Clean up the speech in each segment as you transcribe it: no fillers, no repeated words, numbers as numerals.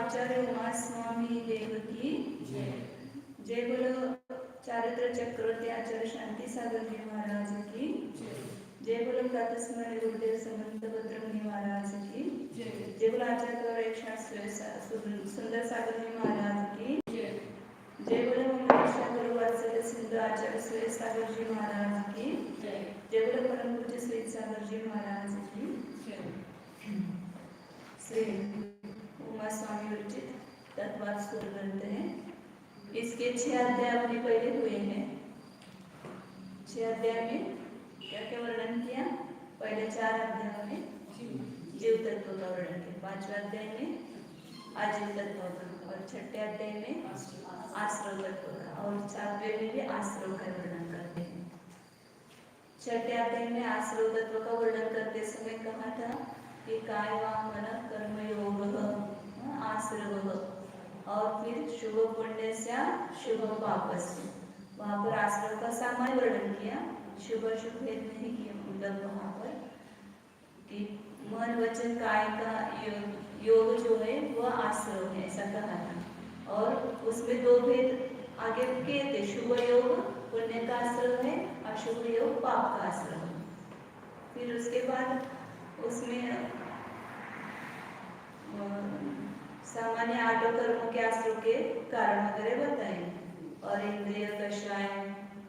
आचार्य उमा स्वामी देव की जय बोलो चारित्र चक्रवर्ती आचार्य शांति सागर जी महाराज की जय बोलो प्रातस्मरण गुरुदेव समंत भद्रमुनि महाराज की जय बोलो आचार्य सुंदर सागर जी महाराज की जय बोलो मंगलेशा गुरु वात्सल्य सिंधु आचार्य सुरेश सागर जी महाराज की जय बोलो परम पूज्य श्री सागर जी महाराज की श्री उमा स्वामी विरचित तत्वाद स्तोत्र ग्रंथ है। इसके 6 अध्याय अपने पहले हुए हैं। 6 अध्याय में क्या क्या वर्णन किया? पहले 4 अध्याय में जीव तत्व का वर्णन किया, 5वें अध्याय में आजीव तत्व का और 6ठे अध्याय में आश्रव तत्व का और 7वें में भी आश्रव का वर्णन करते हैं। 6ठे अध्याय में आश्रव तत्व का वर्णन करते समय कहा था कि काय वांग मन कर्म योग आश्रव और फिर शुभ पुण्य से शुभ पापस्य, वहाँ पर आश्रव का सामान्य वर्णन किया, शुभ शुभ भेद नहीं किया। मतलब वहाँ पर कि मन वचन काय का योग जो है वह आश्रव है ऐसा कहा था और उसमें 2 भेद आगे किए थे, शुभ योग पुण्य का आश्रव है, अशुभ योग पाप का आश्रव है। फिर उसके बाद उसमें सामान्य 8 कर्मों के आश्रव के कारण वगैरह बताए और इंद्रिय कषाय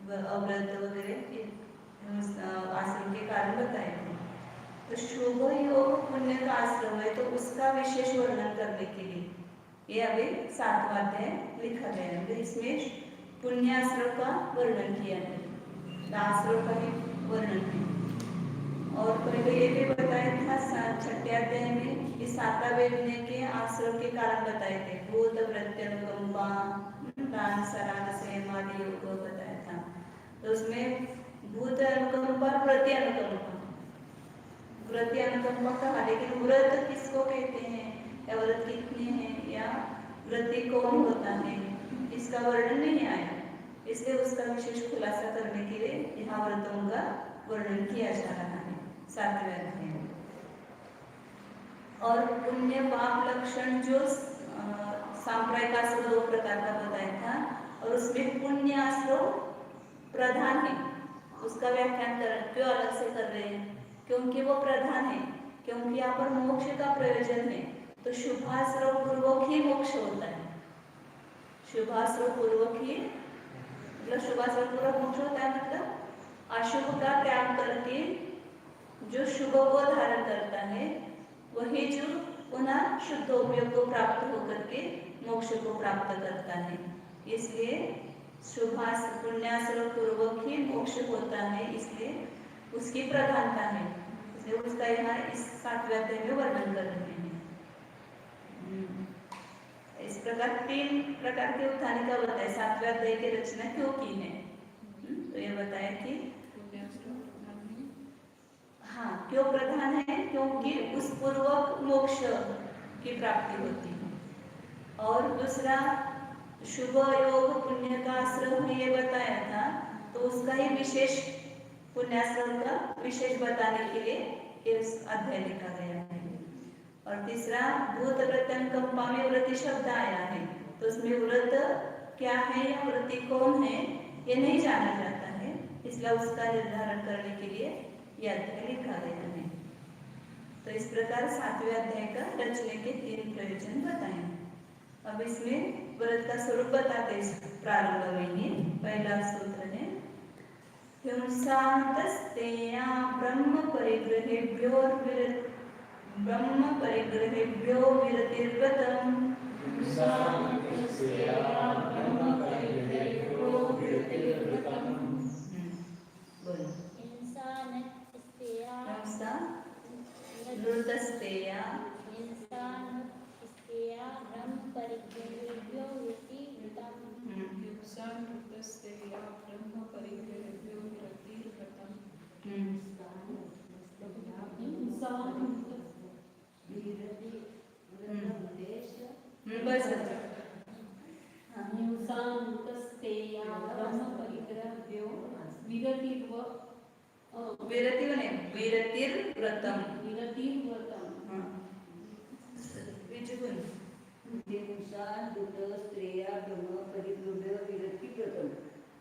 अव्रत वगैरह आश्रम के कारण बताए। तो शुभ योग पुण्य का आश्रम है तो उसका विशेष वर्णन करने के लिए ये अभी 7वां अध्याय लिखा गया है। तो इसमें पुण्याश्रम का वर्णन किया है, आश्रम का भी वर्णन है। और पहले ये भी बताया था 6ठे अध्याय में कि 7वें के आश्रम के कारण बताए थे, भूत प्रत्यनुकंपा दान सराग संयम आदि योग बताया था। तो उसमें भूत अनुकंपा प्रत्यनुकंपा कहा, लेकिन व्रत किसको कहते हैं या व्रत कितने हैं या व्रती कौन होता है इसका वर्णन नहीं आया, इसलिए उसका विशेष खुलासा करने के लिए यहाँ व्रतों का वर्णन किया जा रहा है 7वें अध्याय में। और पुण्य पाप लक्षण जो सांप्रदायिक आश्रव 2 प्रकार का बताया था और उसमें पुण्य आश्रव प्रधान है। उसका व्याख्यान क्यों अलग से कर रहे हैं? क्योंकि वो प्रधान है, क्योंकि यहाँ पर मोक्ष का प्रयोजन है। तो शुभाश्रव पूर्वक ही मोक्ष होता है, शुभाश्रव पूर्वक ही मतलब शुभाश्रव पूर्वक मोक्ष होता है। मतलब अशुभ का त्याग करके जो शुभ को धारण करता है वही जो पुनः शुद्ध उपयोग को प्राप्त होकर के मोक्ष को प्राप्त करता है। इसलिए पुण्याश्रव पूर्वक ही मोक्ष होता है, इसलिए उसकी प्रधानता है, इसलिए उसका यहाँ इस 7वें अध्याय में वर्णन कर रहे हैं। इस प्रकार 3 प्रकार के उत्थान का बताया 7वें अध्याय की रचना क्यों की है। तो ये बताया कि हाँ क्यों प्रधान है, क्योंकि उस पूर्वक मोक्ष की प्राप्ति होती है। और दूसरा शुभ योग पुण्य का आश्रम में ये बताया था, तो उसका ही विशेष पुण्याश्रम का विशेष बताने के लिए इस अध्याय लिखा गया है। और तीसरा भूत प्रत्यनुकंपा में व्रति शब्द आया है, तो उसमें व्रत क्या है या व्रति कौन है ये नहीं जाना जाता है, इसलिए उसका निर्धारण करने के लिए यह अध्याय लिखा गया है। तो इस प्रकार 7वें अध्याय का रचने के 3 प्रयोजन बताए। अब इसमें व्रत का स्वरूप बताते प्रारंभ में ही पहला सूत्र है हिंसान्तस्तेया ब्रह्म परिग्रहेभ्यो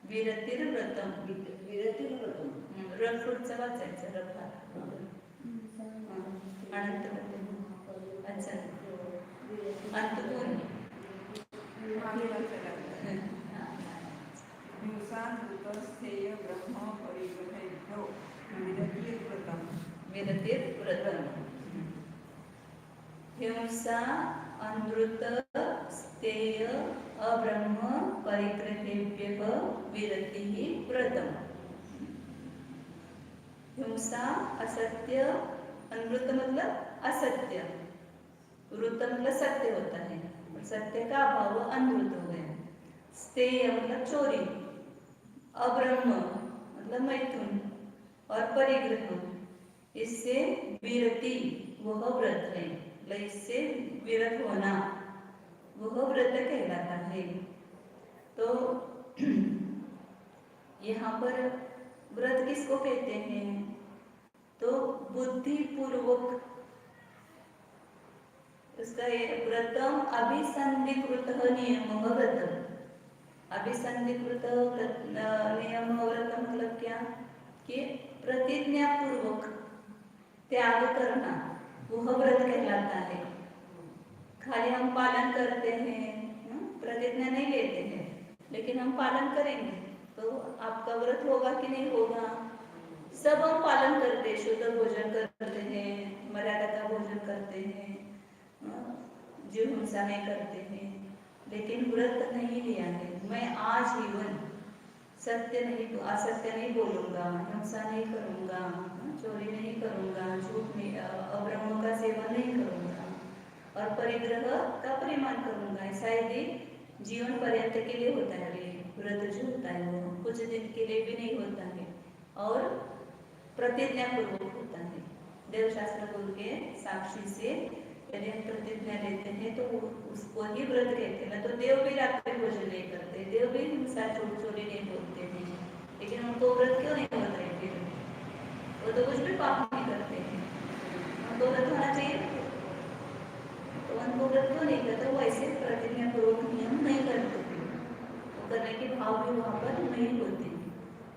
विरतिर्व्रतम. र पुढचं वाचायचं रफा. अनंत अच्छा अंतपूर्ण विरतिर्व्रतम. हिंसा अनृत स्थेय अब्रह्म परिग्रहेभ्यः विरतिः व्रतम. हिंसा असत्य, अनृत मतलब असत्य, वृत मतलब सत्य होता है, सत्य का अभाव अनृत हो गया. स्थेय मतलब चोरी, अब्रह्म मतलब मैथुन और परिग्रह इससे विरति वह व्रत है. इससे विरत होना वह व्रत कहलाता है. तो यहाँ पर व्रत किसको कहते हैं? तो बुद्धिपूर्वक उसका व्रतम अभिसंधिकृत नियम व्रतम. अभिसंधिकृत नियम व्रत मतलब क्या कि प्रतिज्ञा पूर्वक त्याग करना वह व्रत कहलाता है. खाली हम पालन करते हैं, प्रतिज्ञा नहीं लेते हैं, लेकिन हम पालन करेंगे तो आपका व्रत होगा कि नहीं होगा? सब हम पालन करते हैं, शुद्ध भोजन करते हैं, मर्यादा का भोजन करते हैं, जीव हिंसा नहीं करते हैं, लेकिन व्रत नहीं लिया है. मैं आजीवन सत्य नहीं, असत्य नहीं बोलूंगा, हिंसा नहीं करूंगा, चोरी नहीं करूंगा, झूठ नहीं, अब्रह्म का सेवन नहीं करूंगा और परिग्रह का परिमान करूंगा. ऐसा यदि जीवन पर्यंत के लिए होता है व्रत जो होता है वो कुछ दिन के लिए भी नहीं होता है और प्रतिज्ञा पूर्वक होता है. देवशास्त्र बोल के साक्षी से यदि हम प्रतिज्ञा लेते हैं तो उसको ही व्रत कहते हैं. तो देव भी रात्रि भोजन नहीं करते, देव भी हिंसा चोरी नहीं बोलते हैं, लेकिन उनको व्रत क्यों नहीं होता है? फिर वो तो कुछ भी पाप नहीं करते हैं. उनको व्रत होना चाहिए, तो उनको व्रत क्यों नहीं करते? वो ऐसे प्रतिज्ञा पूर्वक नियम नहीं करते, वो करने के भाव भी वहाँ पर नहीं होते,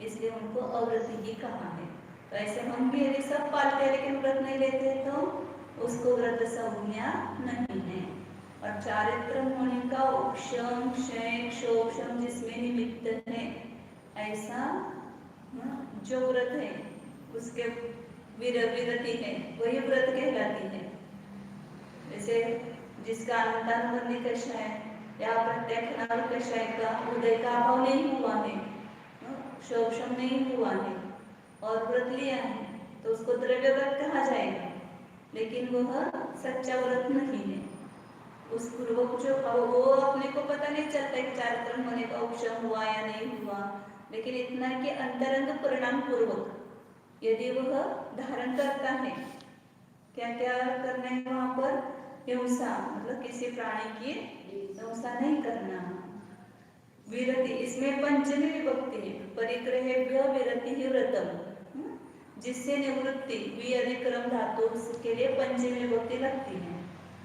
इसलिए उनको अव्रती ही कहा है. तो ऐसे हम भी यदि सब पालते हैं लेकिन व्रत नहीं लेते तो उसको व्रत संज्ञा नहीं है. और चारित्र होने का उपशम क्षय क्षोभम जिसमें निमित्त है, ऐसा जो व्रत है उसके विरति है वही व्रत कहलाती है. जैसे जिसका अनंतानुबंधी कषाय या प्रत्यक्षानुर कषाय का उदय का अभाव नहीं हुआ है, क्षोभम नहीं हुआ है और व्रत लिया है तो उसको द्रव्य व्रत कहा जाएगा, लेकिन वह सच्चा व्रत नहीं है. उस पूर्वक जो वो अपने को पता नहीं चलता है चारित्र होने का उपशम हुआ या नहीं हुआ, लेकिन इतना कि अंतरंग परिणाम पूर्वक यदि वह धारण करता है, क्या क्या करना है वहां पर? हिंसा मतलब किसी प्राणी की हिंसा नहीं करना. विरति इसमें पंचमी विभक्ति है. परिग्रहेभ्यः विरति ही व्रतम, जिससे निवृत्ति विअधिक्रम धातु के लिए पंचमी विभक्ति लगती है,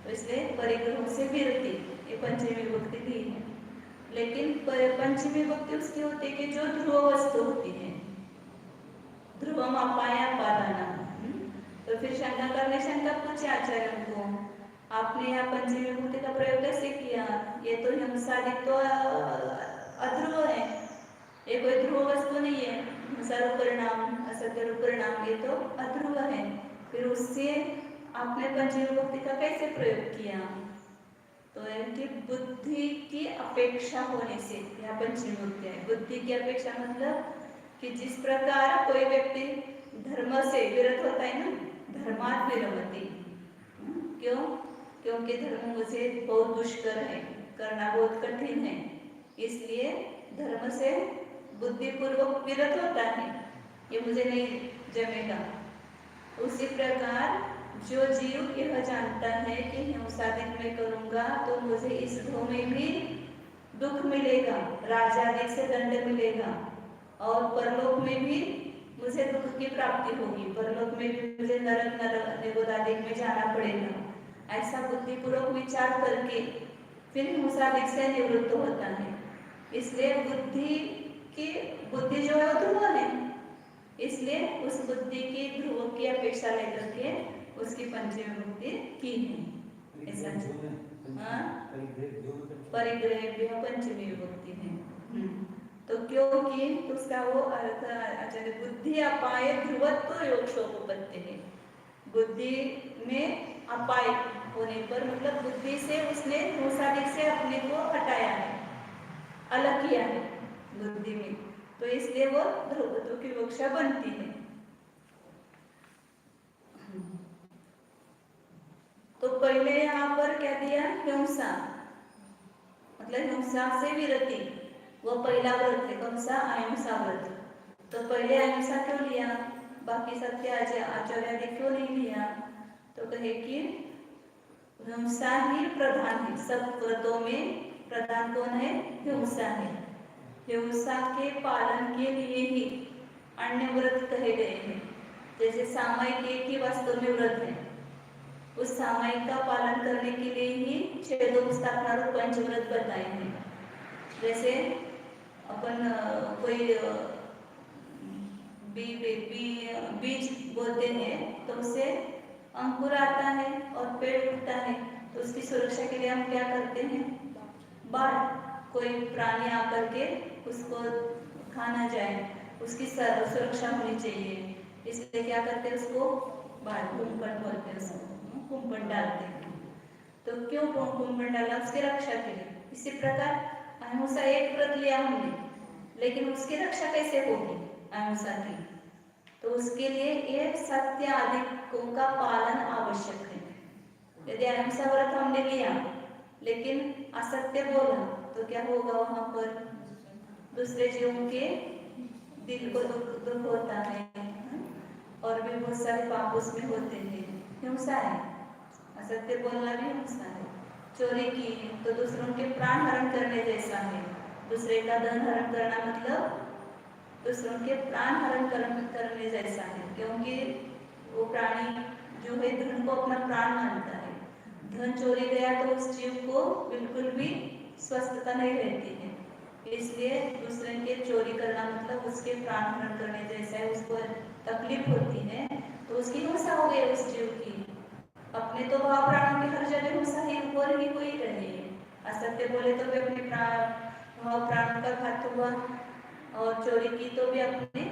तो इसलिए परिग्रह से विरति ये पंचमी विभक्ति दी है. लेकिन पंचमी विभक्ति उसकी होती है कि जो ध्रुव वस्तु होती है, ध्रुवम अपाया पादाना. तो फिर शंका करने शंका पूछे आचार्य को, आपने यहाँ पंचमी विभक्ति का प्रयोग कैसे किया? ये तो हिंसादिक तो अध्रुव है, ये कोई ध्रुव वस्तु नहीं है. हिंसा रूप परिणाम, असत्य रूप परिणाम, ये तो अध्रुव है. फिर उससे आपने पंचमी विभक्ति का कैसे प्रयोग किया? तो कि बुद्धि की अपेक्षा होने से यह पंचमी विभक्ति है. बुद्धि की अपेक्षा मतलब कि जिस प्रकार कोई व्यक्ति धर्म से विरत होता है ना, धर्मात् विरमति. क्यों? क्योंकि धर्म मुझे बहुत दुष्कर है, करना बहुत कठिन है, इसलिए धर्म से बुद्धिपूर्वक विरत होता है, ये मुझे नहीं जमेगा. उसी प्रकार जो जीव यह जानता है कि हिंसादिक में करूंगा तो मुझे इस ध्रुव में भी दुख मिलेगा, राजादिक से दंड मिलेगा और परलोक में भी मुझे दुख की प्राप्ति होगी, परलोक में भी मुझे नरक निगोदादिक में जाना पड़ेगा. ऐसा बुद्धिपूर्वक विचार करके फिर हिंसादिक से निवृत्त होता है। इसलिए बुद्धि जो है वो ध्रुव है, इसलिए उस बुद्धि की ध्रुव की अपेक्षा लेकर के उसकी पंचमी विभक्ति की है। ऐसा परिग्रह पंचमी विभक्ति है। तो क्योंकि उसका वो अर्थ बुद्धि अपाय ध्रुवत्व योग शोकोपत्ति है। बुद्धि में अपाय होने पर मतलब बुद्धि से उसने हिंसादिक से अपने को हटाया है, अलग किया है बुद्धि में, तो इसलिए वो ध्रुवत्व की विवक्षा बनती है। तो पहले यहाँ पर क्या दिया, हिंसा मतलब हिंसा से विरति, वो पहला व्रत है कौन सा, अहिंसा व्रत। तो पहले अहिंसा क्यों लिया, बाकी सत्य आचार्य आदि क्यों नहीं लिया, तो कहे कि हिंसा ही प्रधान है, सब व्रतों में प्रधान कौन है, हिंसा है। हिंसा के पालन के लिए ही अन्य व्रत कहे गए हैं। जैसे सामयिक एक ही वास्तव में व्रत है, उस सामयिक का पालन करने के लिए ही छेदों स्थापना और पंचव्रत बताए हैं। जैसे अपन कोई बीज बोते हैं तो उससे अंकुर आता है और पेड़ उगता है, तो उसकी सुरक्षा के लिए हम क्या करते हैं, बाढ़, कोई प्राणी आकर के उसको खा ना जाए, उसकी सुरक्षा होनी चाहिए, इसलिए क्या करते हैं, उसको बाढ़ कुंपण बोलते हैं, उसको कुंपण डालते हैं। तो क्यों कुंपण डाला, उसकी रक्षा के लिए। इसी प्रकार अहिंसा एक व्रत लिया हमने, लेकिन उसकी रक्षा कैसे होगी अहिंसा की, तो उसके लिए ये सत्य आदि का पालन आवश्यक है। यदि अहिंसा व्रत हमने लिया लेकिन असत्य बोला तो क्या होगा, वहां पर दूसरे जीवों के दिल को दुख होता है और भी बहुत सारे पाप उसमें होते हैं, हिंसा है। असत्य बोलना भी हिंसा है। चोरी की तो दूसरों के प्राण हरण करने जैसा है, दूसरे का धन हरण करना मतलब दूसरों के प्राण हरण करने जैसा है, क्योंकि वो प्राणी जो है धन को अपना प्राण मानता है। धन चोरी गया तो उस जीव को बिल्कुल भी स्वस्थता नहीं रहती है, इसलिए दूसरे के चोरी करना मतलब उसके प्राण हरण करने जैसा है, उसको तकलीफ होती है तो उसकी हिंसा हो गई उस जीव की। अपने तो भाव प्राणों की हर जगह हिंसा ही ऊपर ही हुई रही है। असत्य बोले तो भी अपने भाव प्राण का घात हुआ, और चोरी की तो भी अपने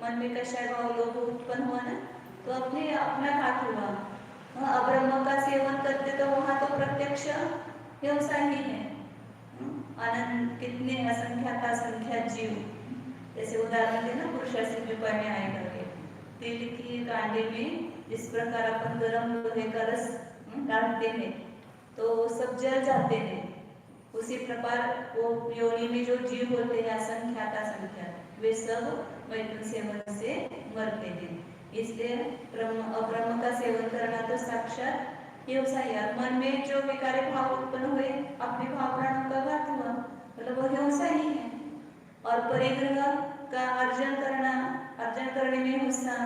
मन में कषाय भाव लोभ उत्पन्न हुआ ना, तो अपने अपना घात हुआ। अब्रह्म का सेवन करते तो वहां तो प्रत्यक्ष हिंसा ही है। अनंत कितने असंख्यात जीव, जैसे उदाहरण देना पुरुषासिक उपाय में आए करके, तिल की कांडे में जिस प्रकार अपन गर्म लोहे का रस डालते हैं तो सब जल जाते हैं, उसी प्रकार वो योनि में जो जीव होते हैं असंख्यात वे सब मैथुन सेवन से मरते हैं। इसलिए अब्रह्म का सेवन करना तो साक्षात हिंसा है। मन में जो विकारी भाव उत्पन्न हुए, अपने भाव प्राणों का घात हुआ, मतलब वो हिंसा ही है। और परिग्रह का अर्जन करने में हिंसा,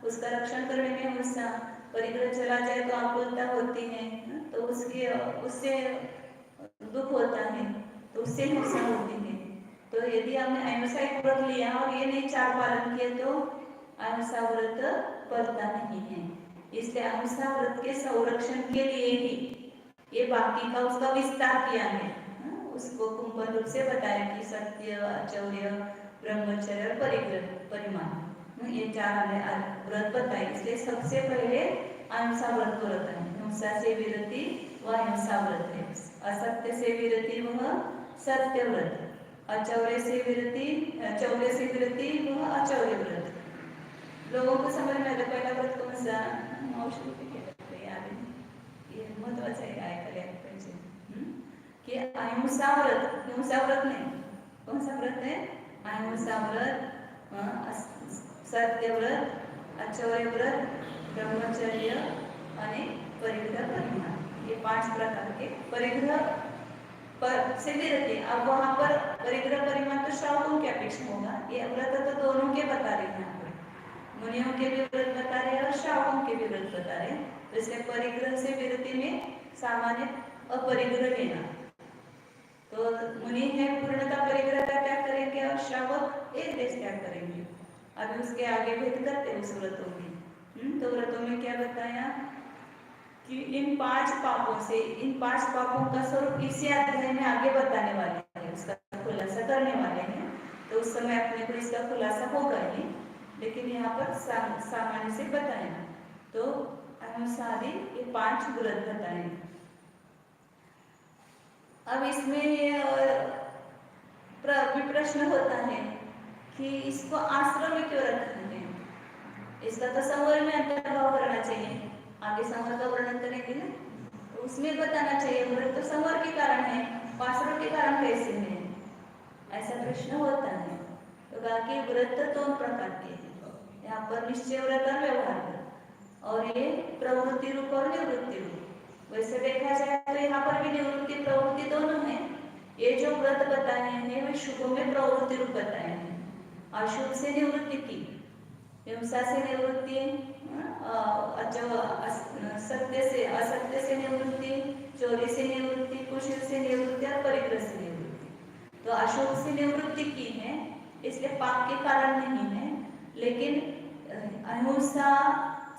उसका रक्षण करने में हिंसा। परिग्रह चला जाए तो आकुलता होती है, तो उससे दुख होता है, तो उससे हिंसा होती है। तो यदि हमने अहिंसा एक व्रत लिया और ये नहीं चार पालन किए तो अहिंसा व्रत फलता नहीं है। इसलिए अहिंसा व्रत के संरक्षण के लिए ही ये बाकी का उसका विस्तार किया है। उसको कुंभन रूप से बताया कि सत्य, आचौर्य, ब्रह्मचर्य और परिग्रह परिमान, ये चार व्रत बताए। इसलिए सबसे पहले अहिंसा व्रत को रखा है। हिंसा से विरति वह अहिंसा व्रत है, असत्य से विरति वह सत्य व्रत, चौर्य से विरति वह अचौर्य व्रत। लोगों को समझ में आता पहला व्रत कौन सा, ये महत्वाचं आहे ऐकायला पाहिजे कि अहिंसा व्रत नहीं, कौन सा व्रत है, अहिंसा व्रत, सत्य व्रत, अचौर्य व्रत, ब्रह्मचर्य आणि परिग्रह परिमान, ये 5 प्रकार के परिग्रह पर से विरति। अब वहां पर परिग्रह परिमान तो श्रावकों की अपेक्षा होगा, ये व्रत तो दोनों के बता रहे हैं, यहाँ पर मुनियों के भी व्रत बता रहे हैं और श्रावकों के भी व्रत बता रहे हैं। तो इसलिए परिग्रह से विरति में सामान्य अपरिग्रह लेना, तो मुनि है पूर्णता परिग्रह का त्याग करेंगे और श्रावक एक देश त्याग करेंगे। अभी उसके आगे भेद करते हैं उस व्रतों में। तो व्रतों में क्या बताया कि इन 5 पापों से, इन 5 पापों का स्वरूप इसी अध्याय में आगे बताने वाले हैं, उसका खुलासा करने वाले हैं। तो उस समय अपने को इसका खुलासा होगा ही, लेकिन यहाँ पर सामान्य से बताया। तो अनुसारी ये 5 व्रत बताए। अब इसमें प्रश्न होता है कि इसको आश्रम में क्यों रखा है। इसका तो संवर में अंतर्भाव करना चाहिए, आगे संवर का वर्णन करेंगे ना, तो उसमें बताना चाहिए व्रत तो संवर के कारण है, आश्रम के कारण कैसे है, ऐसा प्रश्न होता है। तो कहा कि व्रत 2 प्रकार के हैं, यहाँ पर निश्चय व्रत और व्यवहार व्रत, और ये प्रवृत्ति रूप और निवृत्ति रूप। वैसे देखा जाए तो यहाँ पर भी निवृत्ति प्रवृत्ति दोनों है। ये जो व्रत बताए हैं वे शुभ में प्रवृत्ति रूप बताए हैं, अशुभ से निवृत्ति की, हिंसा से निवृत्ति, सत्य से असत्य से निवृत्ति, चोरी से निवृत्ति, कुशील से निवृत्ति और परिग्रह से निवृत्ति। तो अशुभ से निवृत्ति की है, इसलिए पाप के कारण नहीं है, लेकिन अहिंसा,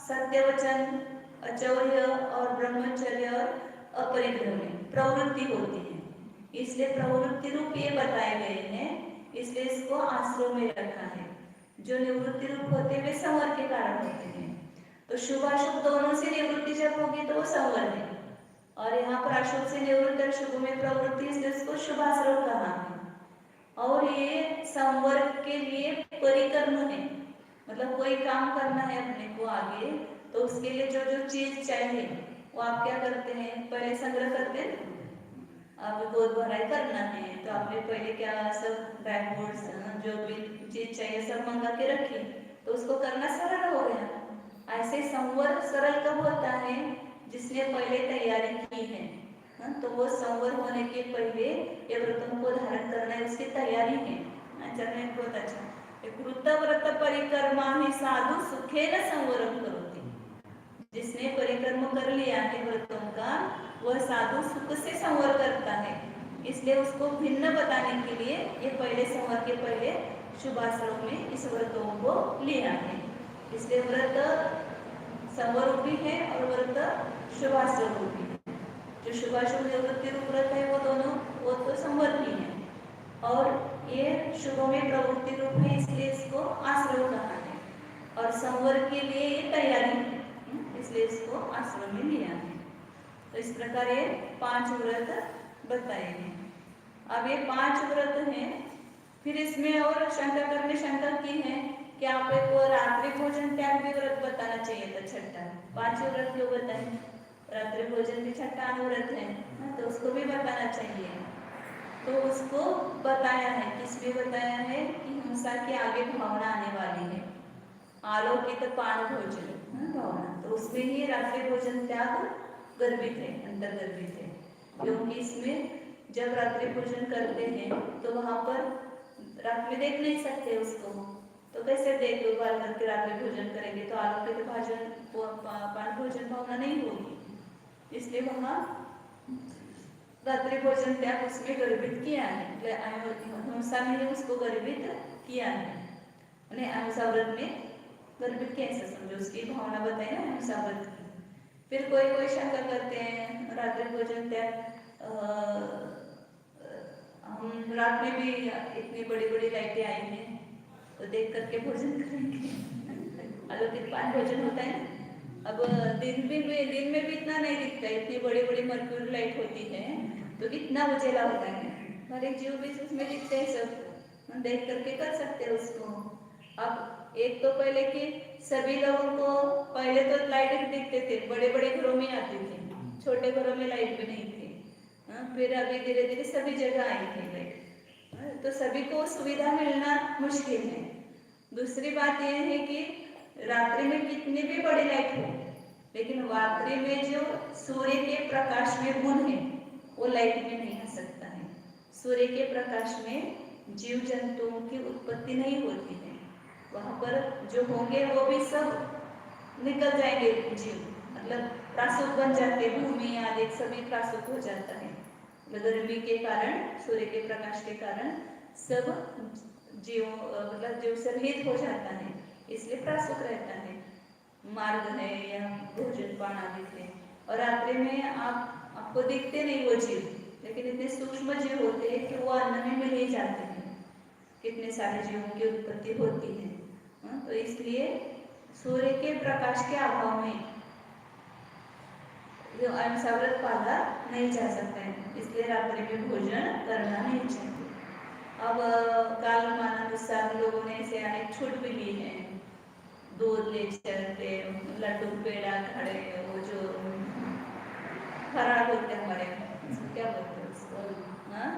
सत्य वचन, अचौर्य और ब्रह्मचर्य और अपरिग्रह में प्रवृत्ति होती है, इसलिए प्रवृत्ति रूप ये बताए गए हैं, इसलिए इसको आश्रम में रखा है। जो निवृत्ति रूप होते हैं वे संवर के कारण होते हैं। तो शुभ अशुभ दोनों से निवृत्ति जब होगी तो वो संवर है, और यहाँ पर अशुभ से निवृत्ति और शुभ में प्रवृत्ति, इसलिए इसको शुभाश्रम कहा है। और ये संवर के लिए परिकर्म है, मतलब कोई काम करना है अपने को आगे, तो उसके लिए जो जो चीज चाहिए वो आप क्या करते हैं, पहले संग्रह करते हैं। आप गोद भराई करना है तो आपने पहले क्या सब ड्राई फ्रूट्स जो भी चीज चाहिए सब मंगा के रखी, तो उसको करना सरल हो गया। ऐसे संवर सरल कब होता है, जिसने पहले तैयारी की है। तो वो संवर होने के पहले ये व्रतों को धारण करना है, उसकी तैयारी है। चलने बहुत अच्छा, कृत व्रत परिक्रमा ही साधु सुखे न संवरम करोति। जिसने परिक्रम कर लिया है व्रतों का, वह साधु सुख से संवर करता है। इसलिए उसको भिन्न बताने के लिए ये पहले संवर के पहले शुभाश्रम में इस व्रतों को लिया है। इसलिए व्रत संवर रूपी है और व्रत शुभाश्रम रूपी है। जो शुभाशुभ निवृत्ति रूप व्रत है वो दोनों वो तो संवर ही है, और ये शुभ में प्रवृत्ति रूप है, इसलिए इसको आश्रम कहा है। और संवर के लिए ये तैयारी है, इसलिए इसको आश्रम में लिया है। तो इस प्रकार ये 5 व्रत बताए हैं। अब ये 5 व्रत हैं। फिर इसमें और शंकर ने शंका की है कि आप एक रात्रि भोजन त्याग भी व्रत बताना चाहिए था, छठा। 5 व्रत क्यों बताए, रात्रि भोजन भी छठा अनुव्रत है, तो उसको भी बताना चाहिए। तो उसको बताया है, किसमें बताया है कि हिंसा के आगे भावना आने वाली है, आलोकित पान भोजन भावना, तो उसमें ही रात्रि भोजन त्याग गर्भित है, अंतर्गर्भित है। क्योंकि इसमें जब रात्रि भोजन करते हैं तो वहां पर रात में देख नहीं सकते उसको, तो कैसे देखभाल करके रात्रि भोजन करेंगे, तो आलोकित भोजन पान भोजन भावना नहीं होगी, इसलिए वहां रात्रि भोजन त्याग उसमें गर्भित किया है। हिंसा में उसको गर्भित किया है, अहिंसा व्रत में गर्भित कैसे समझो, उसकी भावना बताए ना हिंसा व्रत की। फिर कोई कोई शंका करते हैं रात्रि भोजन त्याग, हम रात में भी इतनी बड़ी बड़ी लाइटें आई हैं तो देख करके भोजन करेंगे, आलोकित पान भोजन होता है। अब दिन में भी इतना नहीं दिखता, इतनी बड़ी बड़ी मर्क्यूरी लाइट होती है तो कितना उजेला होता है, हर एक जीव भी उसमें दिखते हैं, सब देख करके कर सकते हैं उसको। अब एक तो पहले कि सभी लोगों को पहले तो लाइट दिखते थे, बड़े बड़े घरों में आते थे, छोटे घरों में लाइट भी नहीं थी। फिर अभी धीरे धीरे सभी जगह आई थी लाइट, तो सभी को सुविधा मिलना मुश्किल है। दूसरी बात यह है कि रात्रि में कितनी भी बड़ी लाइट हो, लेकिन रात्रि में जो सूर्य के प्रकाश में गुण है वो लाइट में नहीं आ सकता है। सूर्य के प्रकाश में जीव जंतुओं की उत्पत्ति नहीं होती है, वहां पर जो होंगे वो भी सब निकल जाएंगे जीव, मतलब प्रासुक बन जाते, भूमि आदि सभी प्रासुक हो जाता है। गर्मी के कारण, सूर्य के प्रकाश के कारण सब जीव मतलब जीव से रहित हो जाता है, इसलिए प्रासुक रहता है, मार्ग है या भोजन पान आदि थे। और रात्रि में आपको दिखते नहीं वो जीव, लेकिन इतने सूक्ष्म जीव होते हैं कि वो अन्न में मिल ही जाते हैं, कितने सारे जीवों की उत्पत्ति होती है। तो इसलिए सूर्य के प्रकाश के अभाव में अहिंसा व्रत पाला नहीं जा सकता है, इसलिए रात्रि में भोजन करना नहीं चाहिए। अब कालमानानुसार लोगों ने ऐसे अनेक छूट भी ली है, दूध ले चलते, लड्डू पेड़ा खड़े, वो जो फराळ बोलते हैं हमारे, क्या बोलते हैं उसको, हाँ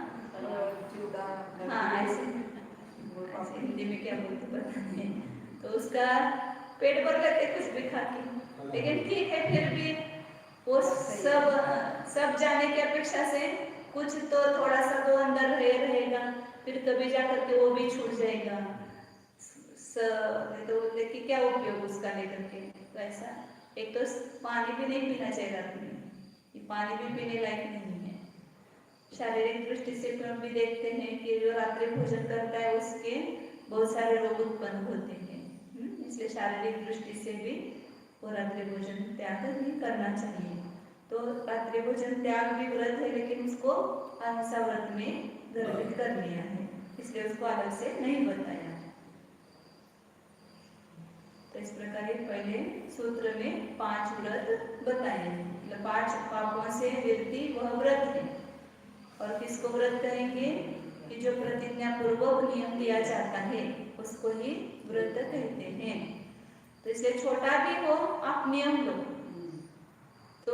ऐसे हिंदी में क्या बोलते पता नहीं। तो उसका पेट भर लेते कुछ भी खा के, लेकिन ठीक है फिर भी वो सब जाने की अपेक्षा से कुछ तो थोड़ा सा तो अंदर रहेगा, फिर कभी जाकर के वो भी छूट जाएगा। तो बोलते कि क्या उपयोग उसका लेकर के, तो ऐसा एक तो पानी भी नहीं पीना चाहिए रात में, ये पानी भी पीने लायक नहीं है। शारीरिक दृष्टि से हम भी देखते हैं कि जो रात्रि भोजन करता है उसके बहुत सारे रोग उत्पन्न होते हैं, इसलिए शारीरिक दृष्टि से भी वो रात्रि भोजन त्याग नहीं करना चाहिए। तो रात्रि भोजन त्याग भी व्रत है, लेकिन उसको अहिंसा व्रत में गर्भित कर लिया है, इसलिए उसको अलग से नहीं बताया। तो इस प्रकार पहले सूत्र में 5 व्रत बताए, मतलब 5 पापों से व्यक्ति वह व्रत है। और किसको व्रत कहेंगे कि जो प्रतिज्ञा पूर्वक नियम लिया जाता है उसको ही व्रत कहते हैं। तो इसलिए छोटा भी हो आप नियम लो तो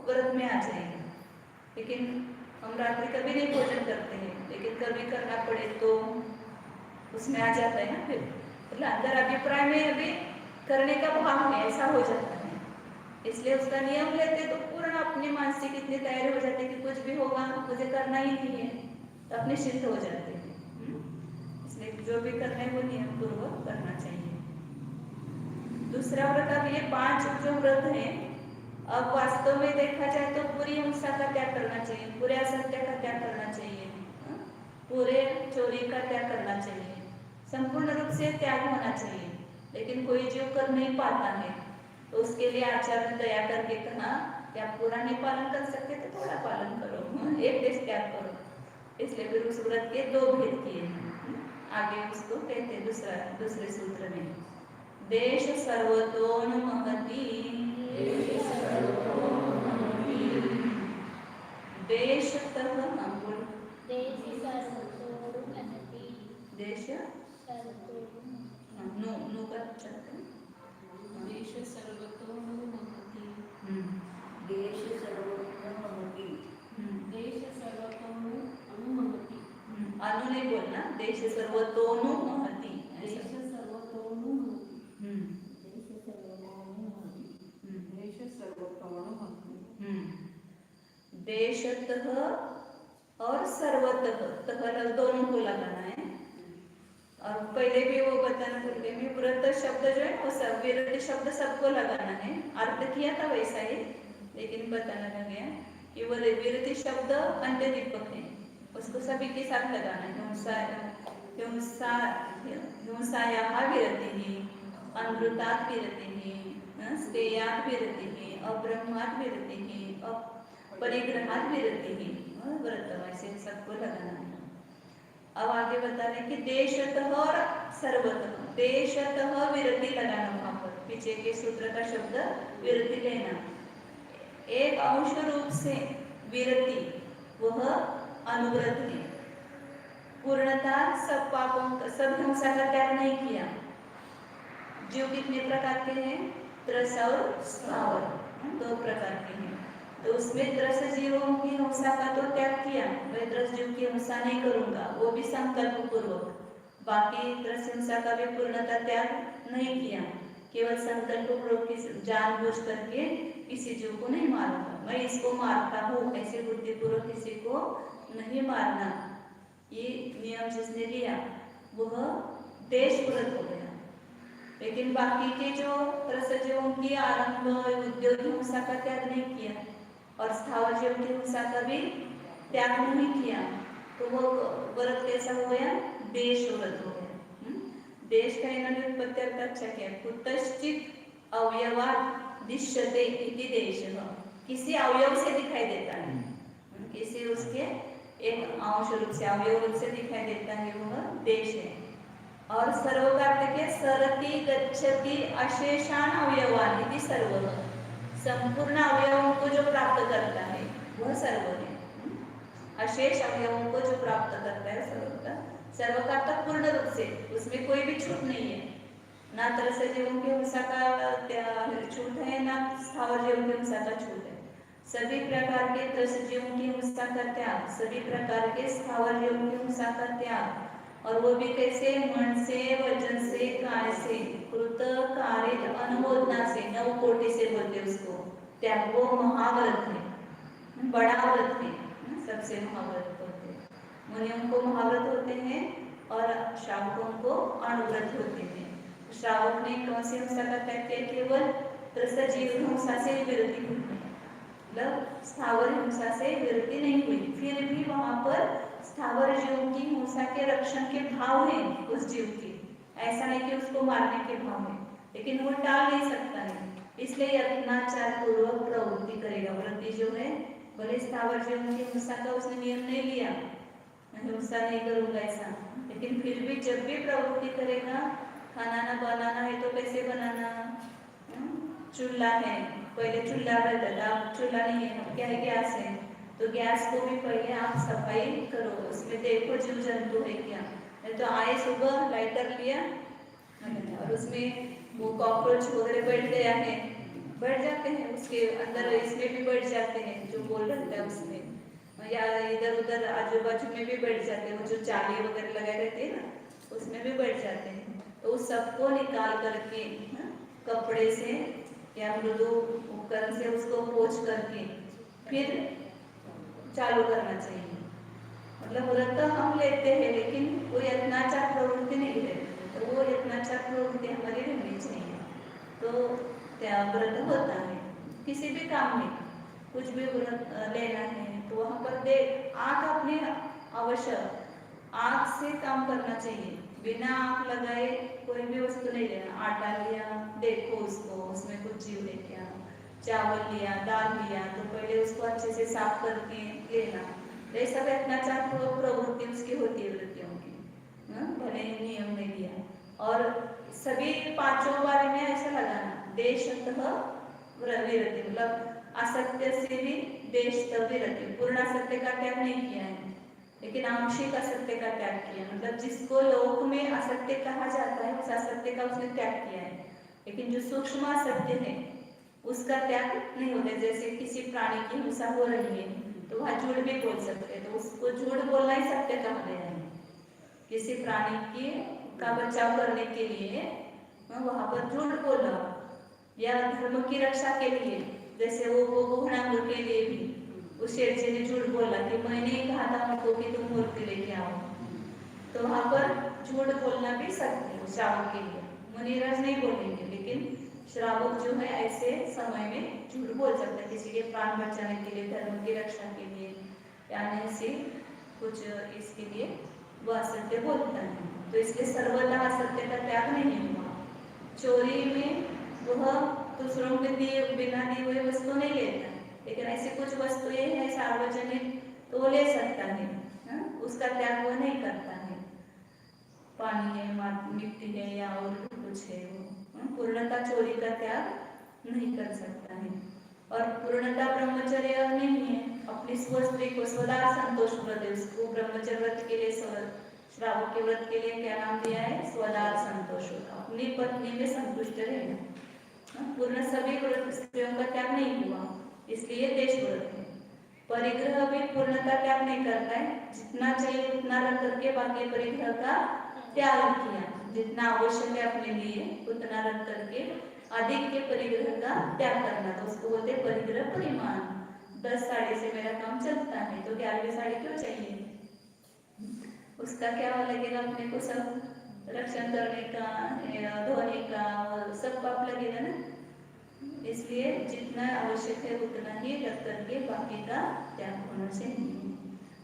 व्रत में आ जाएगा। लेकिन हम रात्रि कभी नहीं भोजन करते हैं, लेकिन कभी करना पड़े तो उसमें आ जाता है ना, फिर मतलब अंदर अभिप्राय में अभी करने का भाव है, ऐसा हो जाता है। इसलिए उसका नियम लेते तो पूर्ण अपनी मानसिक इतनी तैयारी हो जाती है कि कुछ भी होगा मुझे करना ही नहीं है, तो अपने सिद्ध हो जाते हैं। इसलिए जो भी करना है वो नियम पूर्वक करना चाहिए। दूसरा व्रत, अब ये 5 जो व्रत है, अब वास्तव में देखा जाए तो पूरी हिंसा का त्याग करना चाहिए, पूरे असत्य का त्याग करना चाहिए, पूरे चोरी का त्याग करना चाहिए, संपूर्ण रूप से त्याग होना चाहिए। लेकिन कोई जीव कर नहीं पाता है तो उसके लिए आचार्य ने दया करके कहा कि आप पूरा नहीं पालन कर सकते तो थोड़ा पालन करो, एक देश त्याग करो। इसलिए फिर उस व्रत के 2 भेद किए हैं। आगे उसको कहते हैं दूसरे सूत्र में, देश सर्वतोन्महति, देशतः देश नो का चलते देश सर्वतोन्मुखी, देश सर्वतोन्मुखी, देश सर्वतोन्मुखी, अनु नहीं बोलना, देश सर्वतोन्मुखी, देश सर्वतोन्मुखी, देश सर्वतोन्मुखी, देशतः और सर्वतः, तह दोनों को लगाना है। और पहले भी वो बताना भूल गए, मैं व्रत शब्द जो है वो सब विरति शब्द सबको लगाना है, अर्थ किया था वैसा ही, लेकिन बताना लग गया कि वो विरति शब्द अंत्य दीपक है, उसको सभी के साथ लगाना है। हिंसायाः विरतिः, अमृतात् विरतिः, स्तेयात् विरतिः, अब्रह्मात् विरतिः, परिग्रहात् विरतिः, व्रत वैसे सबको लगाना है। अब आगे बता रहे कि देशतः और सर्वतः, देशतः विरति लगाना, वहां पर पीछे के सूत्र का शब्द विरति लेना। एक अंश रूप से विरति वह अनुव्रत है, पूर्णता सब पापों सब हिंसा का त्याग नहीं किया। जीव कितने प्रकार के हैं, त्रस और स्थावर, 2 प्रकार के हैं। तो उसमें त्रस जीवों की हिंसा का तो त्याग किया, मैं त्रस जीव की हिंसा नहीं करूंगा, वो भी संकल्प पूर्वक। बाकी त्रस हिंसा का भी पूर्णता त्याग नहीं किया, केवल संकल्प पूर्वक जानबूझ करके किसी जीव को नहीं मारूंगा, मैं इसको मारता हूँ, ऐसे बुद्धि पूर्वक किसी को नहीं मारना, ये नियम जिसने लिया वह देश व्रत हो गया। लेकिन बाकी के जो त्रस जीवों की आरंभ उद्योग हिंसा का त्याग नहीं किया और स्थावर जीव की हिंसा का भी त्याग नहीं किया तो वो व्रत कैसा हो गया? देश व्रत हो गया। देश का इन्होंने उत्पत्ति अर्थ अच्छा किया, कुतश्चित अवयवाद दिश्यते इति देशः, किसी अवयव से दिखाई देता है, किसी उसके एक अंश रूप से अवयव रूप से दिखाई देता है, वह देश है। और सर्व का अर्थ क्या? सरति गच्छति अशेषान अवयवान इति सर्व, संपूर्ण अवयवों को जो प्राप्त करता है वह सर्व है। अशेष अवयवों को जो प्राप्त करता है सर्व का अर्थ पूर्ण रूप से, उसमें कोई भी छूट नहीं है, ना तरस जीवों की हिंसा का छूट है, ना स्थावर जीवों की हिंसा का छूट है। सभी प्रकार के तरस जीवों की हिंसा का त्याग, सभी प्रकार के स्थावर जीवों की हिंसा का त्याग, और वो भी कैसे? मन से, वचन से, काय से, कृत कारित अनुमोदना से, 9 कोटि से बोलते उसको त्याग। वो महाव्रत है, बड़ा व्रत है, सबसे महाव्रत होते हैं। मुनियों को महाव्रत होते हैं और श्रावकों को अणुव्रत होते हैं। श्रावक ने कौन सी हिंसा का त्याग किया? केवल त्रस्त जीव हिंसा से विरति हुई, मतलब स्थावर हिंसा से विरति नहीं हुई, फिर भी वहां पर स्थावर जीवों की हिंसा के रक्षण के भाव है उस जीव के, ऐसा नहीं कि उसको मारने के भाव है, लेकिन वो टाल नहीं सकता है, इसलिए अत्याचार पूर्वक प्रवृत्ति करेगा। व्रती जो है भले स्थावर जीवों की हिंसा का उसने नियम नहीं लिया, हिंसा नहीं करूंगा ऐसा, लेकिन फिर भी जब भी प्रवृत्ति करेगा, खाना ना बनाना है तो कैसे बनाना? चूल्हा है, पहले चूल्हा रहता था, अब चूल्हा नहीं है, क्या है? गैस है। तो गैस को भी पहले आप सफाई करो, उसमें देखो जीव जंतु है क्या, नहीं तो आए सुबह लाइटर लिया और उसमें वो कॉकरोच वगैरह बैठ जाते हैं उसके अंदर, इसमें भी बैठ जाते हैं जो बोल रहता है उसमें, या इधर उधर आजू बाजू में भी बैठ जाते हैं, वो जो जाली वगैरह लगाए रहते हैं ना उसमें भी बैठ जाते हैं। तो उस सबको निकाल करके कपड़े से या मृदु उपकरण से उसको पोंछ करके फिर चालू करना चाहिए। मतलब व्रत हम लेते हैं लेकिन वो यत्नाचार प्रवृत्ति नहीं लेते, तो वो यत्नाचार प्रवृत्ति हमारी रहनी चाहिए, तो व्रत होता है। किसी भी काम में कुछ भी व्रत लेना है तो वहां पर देख आँख अपने आवश्यक आँख से काम करना चाहिए, बिना आँख लगाए कोई भी वस्तु नहीं लेना। आटा लिया, देखो उसको, उसमें कुछ जीव है क्या, चावल लिया, दाल लिया, तो पहले उसको अच्छे से साफ करके लेना। ये सब अत्याचार प्रवृत्ति उसकी होती है व्रतियों की, भले नियम नहीं दिया। और सभी 5 बारे में ऐसा लगाना, देशतः विरति, मतलब असत्य से भी देशतः विरति, पूर्ण असत्य का त्याग नहीं किया है लेकिन आंशिक असत्य का त्याग किया, मतलब जिसको लोक में असत्य कहा जाता है उस असत्य का उसने त्याग किया है, लेकिन जो सूक्ष्म असत्य है उसका त्याग नहीं होता। जैसे किसी प्राणी की हिंसा हो रही है तो वह झूठ भी बोल सकते हैं, तो उसको झूठ बोलना ही सत्य कहा गया है। किसी प्राणी की का बचाव करने के लिए वहां पर झूठ बोला, या धर्म की रक्षा के लिए, जैसे वो घोड़ांग के लिए भी उस शेर जी ने झूठ बोला कि मैंने कहा था उनको कि तुम मूर्ति लेके आओ, तो वहां पर झूठ बोलना भी सत्य है श्रावक के लिए। मुनिराज नहीं बोलेंगे, लेकिन श्रावक जो है ऐसे समय में झूठ बोल सकता है, किसी के प्राण बचाने के लिए, धर्म की रक्षा के लिए, या ऐसे कुछ इसके लिए वो असत्य बोलता है, तो इसलिए सर्वदा असत्य का त्याग नहीं हुआ। चोरी में वह दूसरों के दिए बिना दिए हुए वस्तु नहीं लेता, लेकिन ऐसी कुछ वस्तुएं हैं सार्वजनिक तो वो ले सकता है, उसका त्याग वो नहीं करता है। पानी है, मिट्टी है, या और कुछ है, वो पूर्णता चोरी का त्याग नहीं कर सकता है। और पूर्णता ब्रह्मचर्य नहीं है, अपनी स्वस्त्री को स्वदार संतोष व्रत, उसको ब्रह्मचर्य व्रत के लिए, श्रावक के व्रत के लिए क्या नाम दिया है? स्वदार संतोष, अपनी पत्नी में संतुष्ट रहना। पूर्ण सभी व्रत स्त्रियों का त्याग नहीं हुआ, इसलिए देश व्रत है। परिग्रह भी पूर्णता त्याग नहीं करता है, जितना चाहिए उतना रख करके बाकी परिग्रह का त्याग किया, जितना आवश्यक है अपने लिए उतना रख करके अधिक के परिग्रह का त्याग करना, तो उसको बोलते हैं परिग्रह परिमाण। 10 साड़ी से मेरा काम चलता है तो 11वीं साड़ी क्यों चाहिए? उसका क्या लगेगा अपने को, सब रक्षण करने का, धोने का, सब पाप लगेगा ना। इसलिए जितना आवश्यक है उतना ही रख करके बाकी का त्याग होना चाहिए।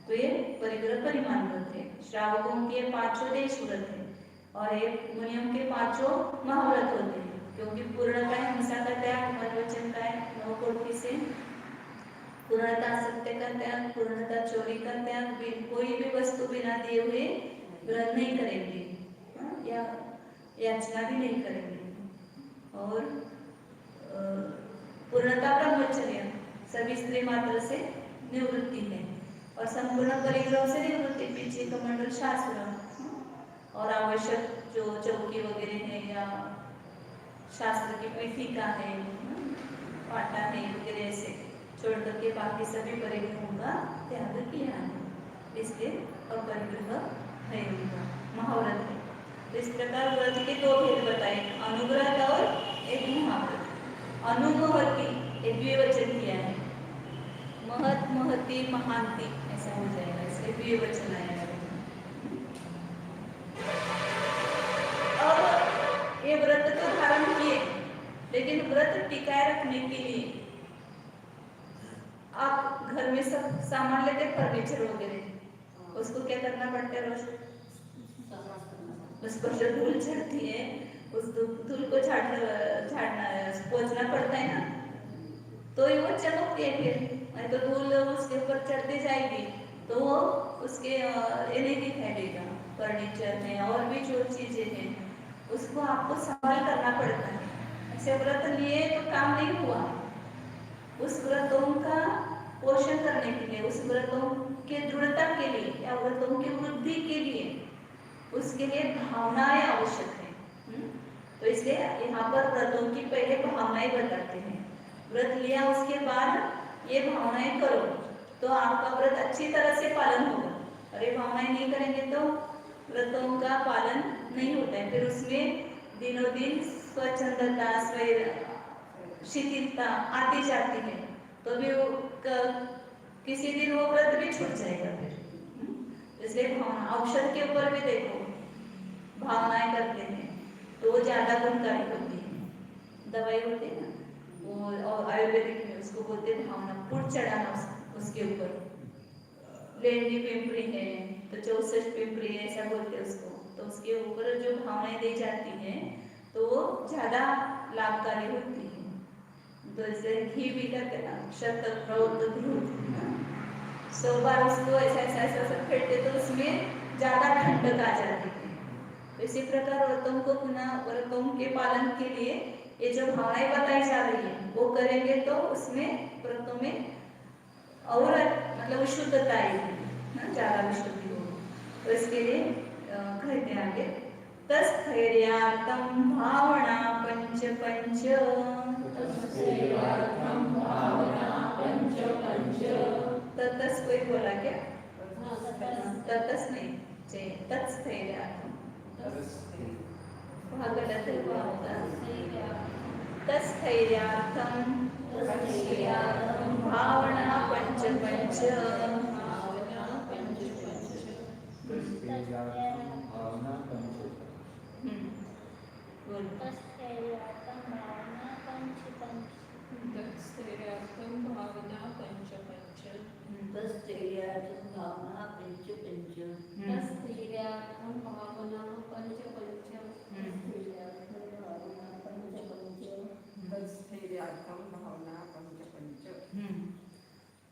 तो ये परिग्रह परिमाण व्रत है। श्रावकों के 5 देश व्रत है और ये मुनियों के 5 महाव्रत होते हैं, क्योंकि पूर्णता हिंसा का त्याग, मन वचन का 9 कोटि से पूर्णता सत्य का त्याग, पूर्णता चोरी का त्याग, कोई भी वस्तु बिना दिए हुए ग्रहण नहीं करेंगे या याचना भी नहीं करेंगे। और पूर्णता ब्रह्मचर्य, सभी स्त्री मात्र से निवृत्ति है और संपूर्ण परिग्रह से निवृत्ति, पीछे कमंडल शास्त्र और आवश्यक जो चौकी वगैरह है या शास्त्र की पीठिका है, पाटा है वगैरह से छोड़ करके बाकी सभी परिग्रहों का त्याग किया है, इसलिए अपरिग्रह है उनका महाव्रत है। तो इस प्रकार व्रत के 2 भेद बताए, अनुव्रत और एक महाव्रत। अनुमहति एक द्विवचन किया है, महत महति महांति ऐसा हो जाएगा, इसलिए द्विवचन आया है। अब ये व्रत तो धारण किए, लेकिन व्रत टिकाए रखने के लिए आप घर में सब सामान लेते, फर्नीचर वगैरह, उसको क्या करना पड़ता है? रोज उसको जो धूल चढ़ती है उस धूल को झाड़ना पोंछना पड़ता है ना, तो ये वो चमकती है, फिर नहीं तो धूल उसके ऊपर चढ़ती जाएगी तो वो उसके ये नहीं दिखाई देगा। फर्नीचर में और भी जो चीजें हैं उसको आपको संभाल करना पड़ता है। ऐसे व्रत लिए तो काम नहीं हुआ, उस व्रतों का पोषण करने के लिए, उस व्रतों के दृढ़ता के लिए या व्रतों की वृद्धि के लिए, उसके लिए भावनाएं आवश्यक है। तो इसलिए यहाँ पर व्रतों की पहले भावनाएं बताते हैं। व्रत लिया उसके बाद ये भावनाएं करो तो आपका व्रत अच्छी तरह से पालन होगा। अरे भावनाएं नहीं करेंगे तो व्रतों का पालन नहीं होता है, फिर उसमें दिनों दिन स्वच्छंदता, शिथिलता आती जाती है, तो भी किसी दिन वो व्रत भी छूट जाएगा फिर। इसलिए भावना, औषध के ऊपर भी देखो, भावनाएं करते हैं तो वो ज्यादा गुणकारी होती है। दवाई होती है ना वो, और आयुर्वेदिक में उसको बोलते हैं भावना, पुट चढ़ाना उसके ऊपर। लेंडी पिंपरी है तो 64 पिंपरी ऐसा बोलते हैं उसको, तो उसके ऊपर जो भावनाएं दी जाती हैं तो वो ज्यादा लाभकारी होती है। तो जैसे घी भी करते ना, शतक्रौत ध्रुव, 100 बार उसको ऐसा ऐसा ऐसा फेंटते तो उसमें ज्यादा ठंडक आ जाती है। तो इसी प्रकार व्रतों को पुनः व्रतों के पालन के लिए ये जो भावनाएं बताई जा रही है वो करेंगे तो उसमें व्रतों में और मतलब शुद्धता आएगी, ज्यादा विशुद्धि होगी। तो इसके लिए कहते हैं आगे, तस्थैर्यार्थं भावना पंच पंच, ततस कोई बोला क्या? ततस नहीं, तत्स्थैर्यार्थं, वहाँ गलत है, वहाँ होगा तस्थैर्यार्थं भावना पंच पंच।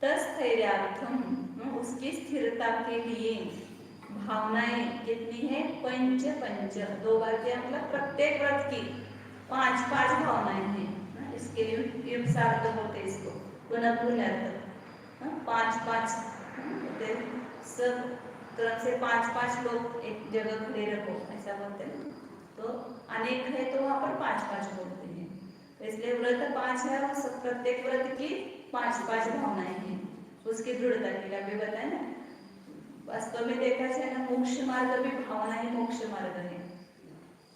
तस्थैर्यार्थम, उसकी स्थिरता के लिए भावनाएं कितनी है? पंच पंच, 2 बार किया, मतलब प्रत्येक व्रत की 5-5 भावनाएं हैं। इसके लिए युक्तार्थ बोलते हैं इसको, पुनः पुनर्थ, 5-5 होते, सब क्रम से 5-5 लोग एक जगह खड़े रखो ऐसा बोलते हैं। तो अनेक है तो वहाँ पर 5-5 बोलते हैं। तो इसलिए व्रत 5 है और सब प्रत्येक व्रत की 5-5 भावनाएं हैं उसकी दृढ़ता के लिए। अभी बताए ना, वास्तव में देखा जाए ना, मोक्ष मार्ग भी भावना ही मोक्ष मार्ग है।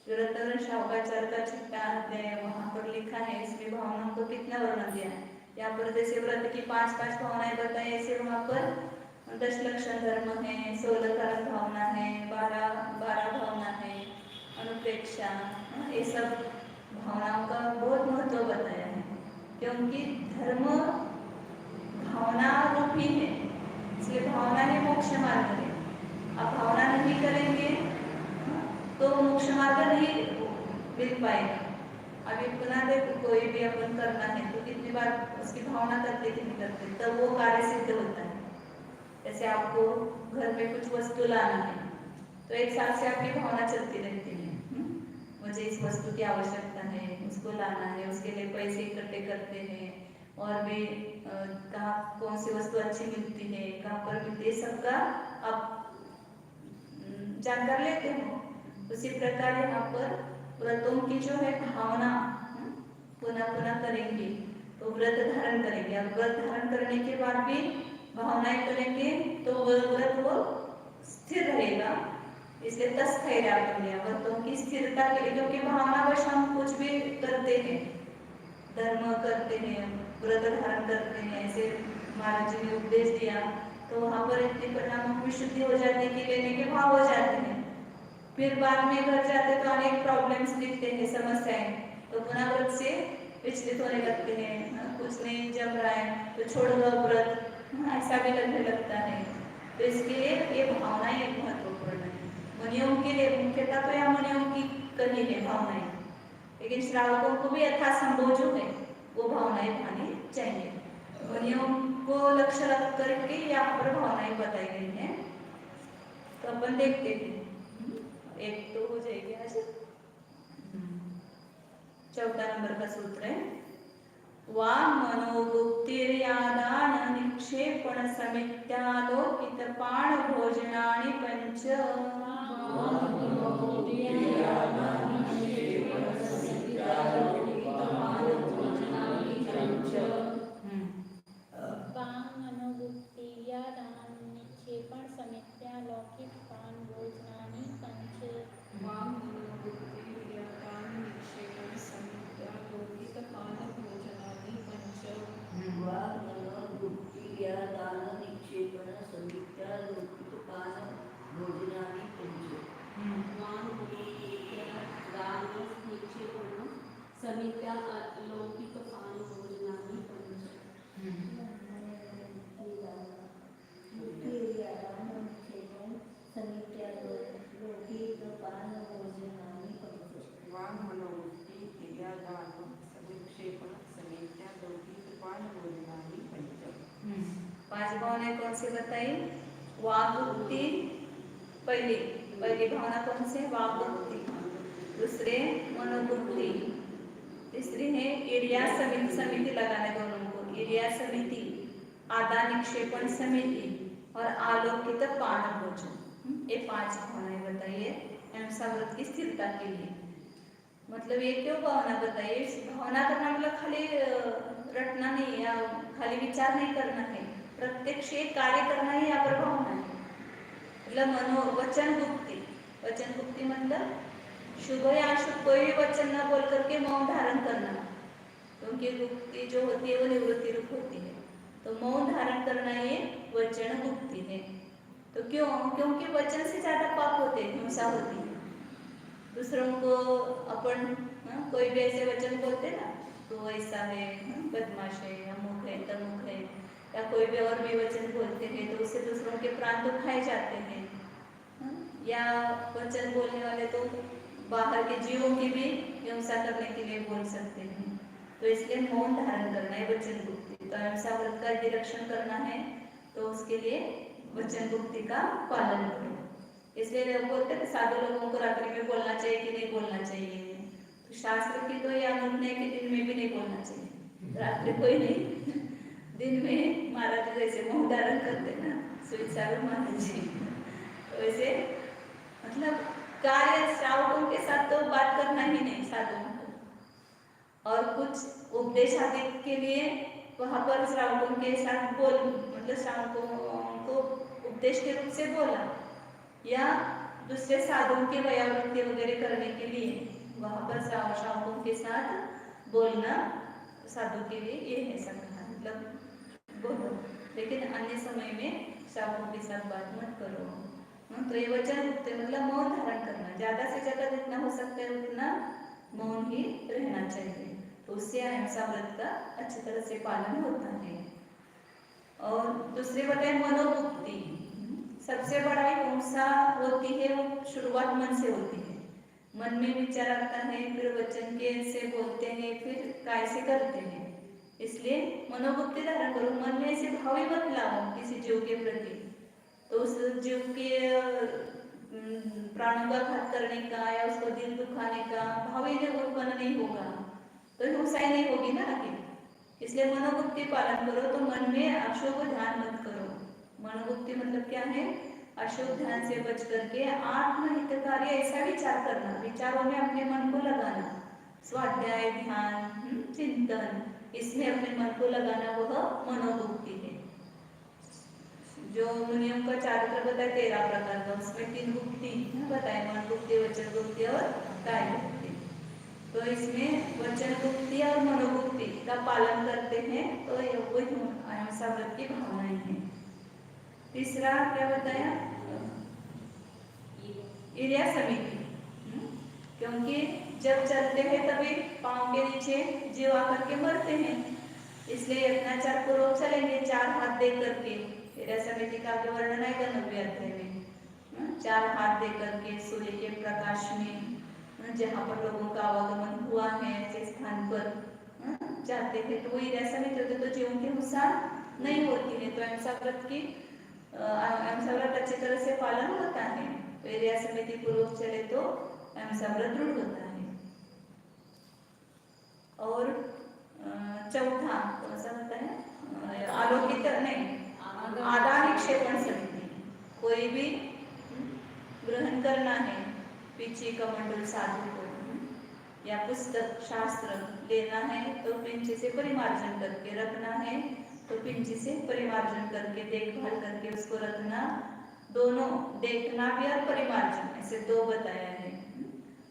रतन शावकाचार्य का 6वां अध्याय वहाँ पर लिखा है, इसमें भावनाओं को कितना वर्णन दिया है। यहाँ पर जैसे व्रत की 5-5 भावनाएं बताई, ऐसे वहाँ पर 10 लक्षण धर्म है, 16 कारक भावना है, 12 भावना है, अनुप्रेक्षा, ये सब भावनाओं का बहुत महत्व बताया है, क्योंकि धर्म भावना रूपी है, इसलिए भावना ही मार्ग है। आप भावना नहीं करेंगे तो मोक्ष मार्ग नहीं मिल पाएगा। अभी बना दे कोई भी अपन करना है तो कितनी बार उसकी भावना करते कि नहीं करते, तब वो कार्य सिद्ध होता है। जैसे आपको घर में कुछ वस्तु लाना है तो एक साल से आपकी भावना चलती रहती है, मुझे इस वस्तु की आवश्यकता है, उसको लाना है, उसके लिए पैसे इकट्ठे करते हैं और भी कहाँ कौन सी वस्तु अच्छी मिलती है, कहाँ पर मिलती है, सबका आप जानकार लेते हो। उसी प्रकार यहाँ पर व्रतों की जो है भावना पुनः पुनः करेंगे तो व्रत धारण करेंगे। और व्रत धारण करने के बाद भी भावनाएं करेंगे तो व्रत वो स्थिर रहेगा। इसलिए तस्थैर्य व्रतों की स्थिरता के लिए, क्योंकि भावनावश हम कुछ भी करते हैं, धर्म करते हैं, व्रत धारण करते हैं, ऐसे महाराज जी ने उपदेश दिया तो वहाँ पर इतने परिणाम विशुद्धि हो जाती है कि लेने के भाव हो जाते हैं। फिर बाद में घर जाते तो अनेक प्रॉब्लम्स दिखते हैं, समस्याएं, तो पुनः व्रत से विचलित होने लगते हैं, कुछ नहीं जम रहा है तो छोड़ दो व्रत, ऐसा भी लगने लगता है। तो इसके लिए ये भावनाएं एक महत्वपूर्ण है। मुनियों के लिए मुख्यतः तो यह मुनियों की कही है भावनाएं, लेकिन श्रावकों को भी यथासंभव जो है वो भावनाएं भानी चाहिए। मुनियों को लक्ष्य रख करके यहाँ पर भावनाएं बताई गई हैं। तो अपन देखते हैं, एक तो हो जाएगी आज। 14 नंबर का सूत्र है वा मनोवृत्तिर्यादान निक्षेपण समित्यालोकित पाण भोजनानि पंच। निक्षेपण समित्या लौकिक पान भोजनानि पंच। समित्या लौकिक पान भोजनानि पंच। पांच भावनाएं कौन सी बताई? वागुक्ति पहली भावना कौन सी? वागुक्ति। दूसरे मनोबुद्धि। तीसरी है ईर्ष्या समिति लगाने दोनों को, ईर्ष्या समिति, आदा निक्षेपण समिति और आलोकित पाण भोजन। ये पांच भावनाएं बताइए अहिंसा व्रत की स्थिरता के लिए। मतलब ये क्यों भावना बताइए? भावना करना मतलब खाली रटना नहीं या खाली विचार नहीं करना है, प्रत्यक्ष कार्य करना ही यहाँ पर भावना है। मतलब वचन गुप्ति मतलब शुभ या अशुभ कोई भी वचन न बोल करके मौन धारण करना, क्योंकि गुप्ति जो होती है वो निवृत्ति रूप होती है। तो मौन धारण करना ये वचन गुप्ति है। तो क्यों? क्योंकि वचन से ज्यादा पाप होते हैं, हिंसा होती है। दूसरों को अपन कोई भी ऐसे वचन बोलते ना तो ऐसा है, बदमाश है, अमुक है, तमुक है, या कोई भी और भी वचन बोलते हैं तो उससे दूसरों के प्राण दुखाए जाते हैं। या वचन बोलने वाले तो बाहर के जीवों की भी हिंसा करने के लिए बोल सकते हैं। तो इसलिए मौन धारण करना है वचन गुप्ति। तो अहिंसा व्रत का यदि रक्षण करना है तो उसके लिए वचन गुप्ति का पालन करो। इसलिए लोग बोलते हैं साधु लोगों को रात्रि में बोलना चाहिए कि नहीं बोलना चाहिए। तो शास्त्र की तो यह अनुमति है कि दिन में भी नहीं बोलना चाहिए, रात्रि कोई नहीं, दिन में महाराज जैसे मौन धारण करते ना सुविचार महाराज जी, तो वैसे मतलब कार्य श्रावकों के साथ तो बात करना ही नहीं साधुओं को। और कुछ उपदेश आदि के लिए वहाँ पर श्रावकों के साथ मतलब श्रावकों को उपदेश के रूप से बोला, या दूसरे साधुओं के व्यावृत्ति वगैरह करने के लिए वहाँ पर श्रावकों के साथ बोलना साधु के लिए ये है संग्रह, मतलब बोलो, लेकिन अन्य समय में श्रावकों के साथ बात मत करो। तो ये वचन मतलब मौन धारण करना, ज्यादा से ज्यादा जितना हो सकता है उतना मौन ही रहना चाहिए। तो उससे अहिंसा व्रत का अच्छी तरह से पालन होता है। और दूसरे बताए मनोमुक्ति, सबसे बड़ा हिंसा होती है वो शुरुआत मन से होती है। मन में विचार आता है, फिर वचन के से बोलते हैं, फिर काय से करते हैं। इसलिए मनोभक्ति धारण करो। मन में ऐसे भाव ही मत लाओ किसी जीव के प्रति, तो उस जीव के प्राणों का घात करने का या उसको दिल दुखाने का भाव ही उत्पन्न नहीं होगा, तो हिंसा ही नहीं होगी ना आगे। इसलिए मनोभक्ति पालन करो। तो मन में अशुभ ध्यान मत करो। मनोभक्ति मतलब क्या है? अशुभ ध्यान से बच करके आत्महितकारी ऐसा विचार करना, विचारों में अपने मन को लगाना, स्वाध्याय, ध्यान, चिंतन, इसमें अपने मन को लगाना, वह मनोभक्ति है। जो मुनियों का चारित्र बताए 13 प्रकार का, उसमें 3 भुक्ति बताए, मन भुक्ति, वचन भुक्ति और काय भुक्ति। तो इसमें वचन भुक्ति और मनोभुक्ति का पालन करते हैं तो वही अहिंसा व्रत की भावनाएं हैं। तीसरा क्या बताया? ईर्ष्या समिति। क्योंकि जब चलते हैं तभी पांव के नीचे जीव आकर के मरते हैं, इसलिए यत्नाचार पूर्वक चलेंगे 4 हाथ दे करके। ईर्ष्या समिति का आगे वर्णन आएगा 90 अध्याय में। 4 हाथ दे करके सूर्य के प्रकाश में जहाँ पर लोगों का आवागमन हुआ है ऐसे स्थान पर जाते थे, तो वो ईर्ष्या समिति होते, तो जीवों की हिंसा नहीं होती है। तो अहिंसा व्रत की अहिंसा व्रत अच्छी तरह से पालन होता है। तो ईर्ष्या समिति पूर्वक चले तो अहिंसा व्रत दृढ़ होता है। और चौथा कौन सा होता है? आलोकित नहीं, आदानिक्षेपण समिति। कोई भी ग्रहण करना है, पीछे कमंडल साधु को या पुस्तक शास्त्र लेना है तो पिंची से परिमार्जन करके रखना है, तो पिंची से परिमार्जन करके देखभाल करके उसको रखना। दोनों, देखना भी और परिमार्जन, ऐसे 2 बताया है।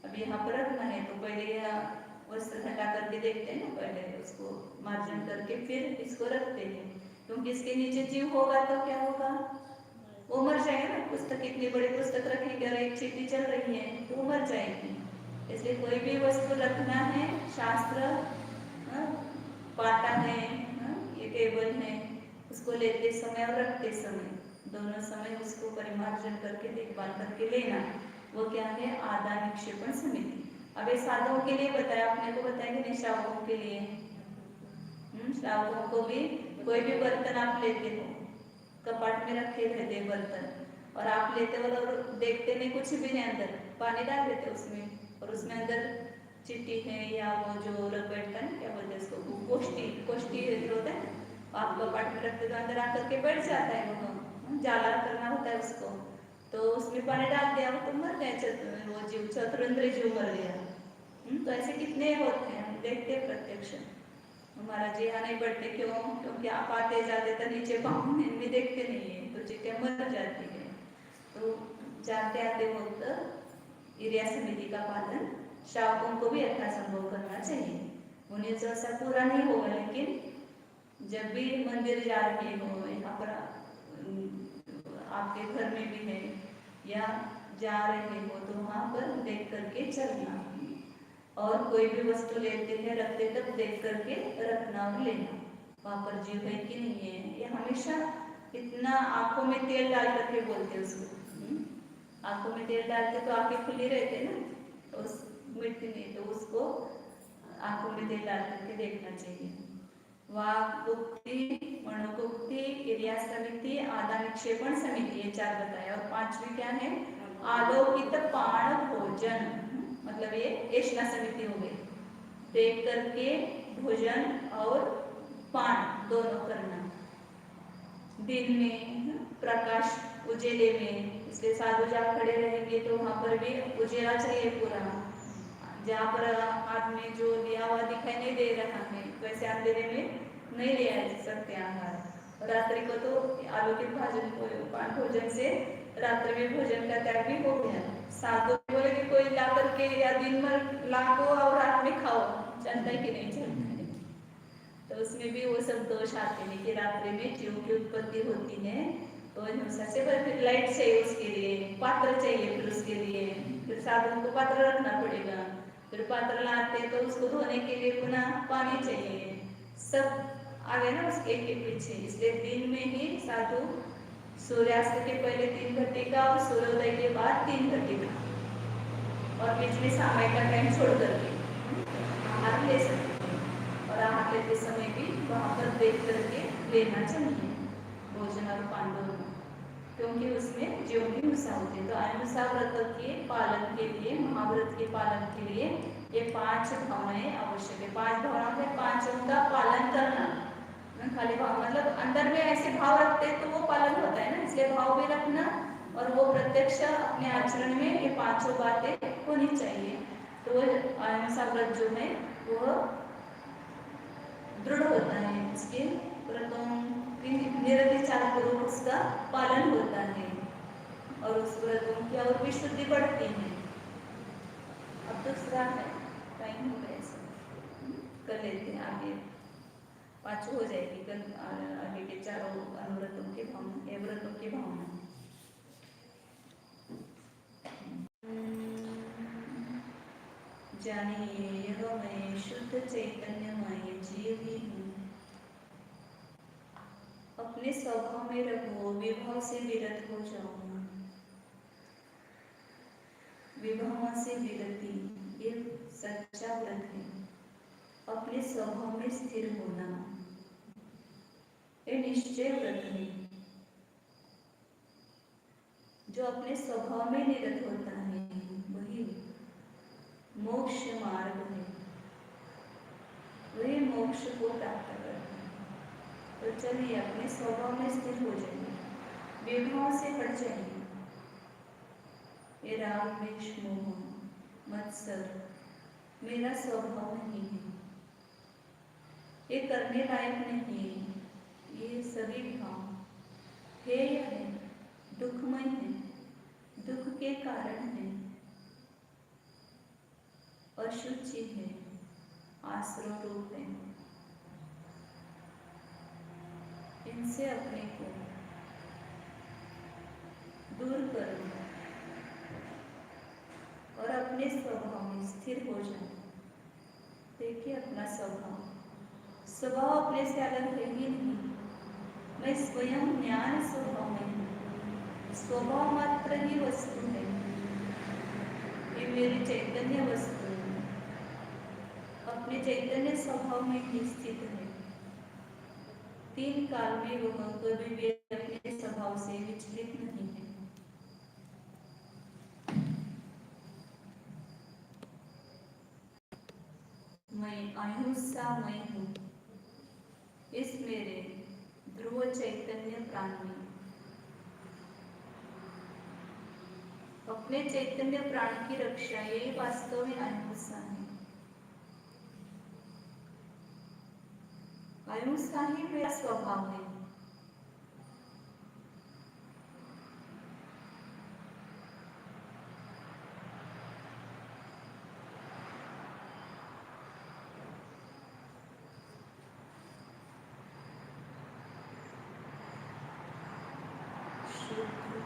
अब यहाँ पर रखना है तो पहले यह वस्त्र हटा करके देखते हैं, पहले उसको मार्जन करके फिर इसको रखते हैं, क्योंकि इसके नीचे जीव होगा तो क्या होगा? वो मर जाएगा ना। पुस्तक, इतनी बड़ी पुस्तक रखेंगे और एक चींटी चल रही है तो वो मर जाएगी। इसलिए कोई भी वस्तु रखना है, शास्त्र, पाटा है, ये टेबल है, उसको लेते समय और रखते समय दोनों समय उसको परिमार्जन करके देखभाल करके लेना। वो क्या है? आदानिक्षेपण समिति। अब ये साधुओं के लिए बताया, अपने को बताया कि नहीं श्रावकों के लिए? श्रावकों को भी कोई भी बर्तन आप लेते हो, कपाट में रखे रहते बर्तन, और आप लेते हो और देखते नहीं, कुछ भी नहीं, अंदर पानी डाल देते उसमें, और उसमें अंदर चिट्टी है या वो जो रबड़ का क्या बोलते हैं उसको, कोष्टी होता है, आप कपाट में रखते तो अंदर आकर के बैठ जाता है, वो जाला करना होता है उसको, तो उसमें पानी डाल दिया वो तो मर गए, वो जीव चतुरंद्र जीव मर गया। तो ऐसे कितने होते हैं, हम देखते हैं प्रत्यक्ष। हमारा जी यहाँ नहीं बढ़ते, क्यों? क्योंकि आप आते जाते तो नीचे पाँव में देखते नहीं है, तो चिट्टियाँ मर जाती है। तो जाते आते वक्त ईर्ष्या समिति का पालन श्रावकों को भी यथासंभव करना चाहिए। उन्हें जो ऐसा पूरा नहीं होगा, लेकिन जब भी मंदिर जा रहे हो, यहाँ पर आपके घर में भी है या जा रहे हो, तो वहाँ पर देख करके चलना, और कोई भी वस्तु लेते हैं रखते तब देख करके रखना और लेना, वहाँ पर जीव है कि नहीं है। ये हमेशा इतना आंखों में तेल डाल करके बोलते उसको, आंखों में तेल डालते तो आंखें खुली रहते ना, तो उस मिट्टी नहीं, तो उसको आंखों में तेल डाल करके देखना चाहिए। वाक्भुक्ति, मनोभुक्ति, ईर्ष्या समिति, आदानिक्षेपण समिति, ये 4 बताया। और 5वीं क्या है? आलोकित पाण भोजन, मतलब ये ऐष्णा समिति हो गई। देख करके भोजन और पान दोनों करना, दिन में प्रकाश उजेले में, इसलिए साधु जहाँ खड़े रहेंगे तो वहाँ पर भी उजेला चाहिए पूरा। जहाँ पर आदमी जो लिया हुआ दिखाई नहीं दे रहा है, वैसे अंधेरे में नहीं ले आ सकते आहार। रात्रि को तो आलोकित भोजन से रात्रि में भोजन का त्याग भी हो गया। साधु बोले कि कोई ला करके या दिन भर लाओ और रात में खाओ, चलता है कि नहीं चलता है? तो उसमें भी वो सब दोष आते हैं कि रात्रि में जीव की उत्पत्ति होती है, तो हिंसा से फिर लाइट चाहिए उसके लिए, पात्र चाहिए फिर उसके लिए, फिर साधु को पात्र रखना पड़ेगा, फिर पात्र लाते तो उसको धोने के लिए पुनः पानी चाहिए, सब आ गए ना उसके पीछे। इसलिए दिन में ही साधु सूर्यास्त के पहले 3 घटिका और सूर्योदय के बाद 3 घटिका, और बीच में समय का टाइम छोड़ करके आहार ले सकते हैं। और आहार लेते समय भी वहाँ पर देख करके लेना चाहिए भोजन और पान दोनों, क्योंकि उसमें ज्योतिर्मुषा होती है। तो अहिंसा व्रत के पालन के लिए, महाव्रत के पालन के लिए ये 5 भावनाएं आवश्यक है। 5 भावनाओं में 5 का पालन करना, खाली भाव मतलब अंदर में ऐसे भाव रखते हैं तो वो पालन होता है ना, इसलिए भाव भी रखना और वो प्रत्यक्ष अपने आचरण में ये 5 बातें होनी चाहिए। तो अहिंसा व्रत जो है वो दृढ़ होता है, इसके व्रतों की निरतिचार पूर्वक उसका पालन होता है और उस व्रतों की और भी शुद्धि बढ़ती है। अब दूसरा है, टाइम हो गया, कर लेते हैं आगे, 5 हो जाएगी कल आगे के 4 अनुव्रतों के भावना, ये व्रतों की भावना। जानिए यह मैं शुद्ध चैतन्यमय जीव ही हूँ, अपने स्वभाव में रहो, विभाव से विरत हो जाओ। विभाव से विरति ये सच्चा व्रत है, अपने स्वभाव में स्थिर होना ये निश्चय व्रत है। जो अपने स्वभाव में निरत होता है वही मोक्ष मार्ग है, वही मोक्ष को प्राप्त करता है। तो चलिए अपने स्वभाव में स्थिर हो जाइए, विभाव से हट जाइए। ये राग द्वेष मोह मत्सर मेरा स्वभाव नहीं है, ये करने लायक नहीं है। ये सभी भाव हेय है, दुखमय है, दुख के कारण है, अशुचि है, आश्रय रूप है। इनसे अपने को दूर करो और अपने स्वभाव में स्थिर हो जाओ। देखिए अपना स्वभाव अपने से अलग है ही नहीं। मैं स्वयं ज्ञान स्वभाव में हूँ, स्वभाव मात्र ही वस्तु है, ये मेरी चैतन्य वस्तु है, अपने चैतन्य स्वभाव में ही स्थित है। 3 काल में वह कभी भी अपने स्वभाव से विचलित नहीं है। मैं अहिंसामय हूँ, इस मेरे ध्रुव चैतन्य प्राण में, अपने चैतन्य प्राण की रक्षा यही वास्तव में अहिंसा है। अहिंसा ही मेरा स्वभाव है।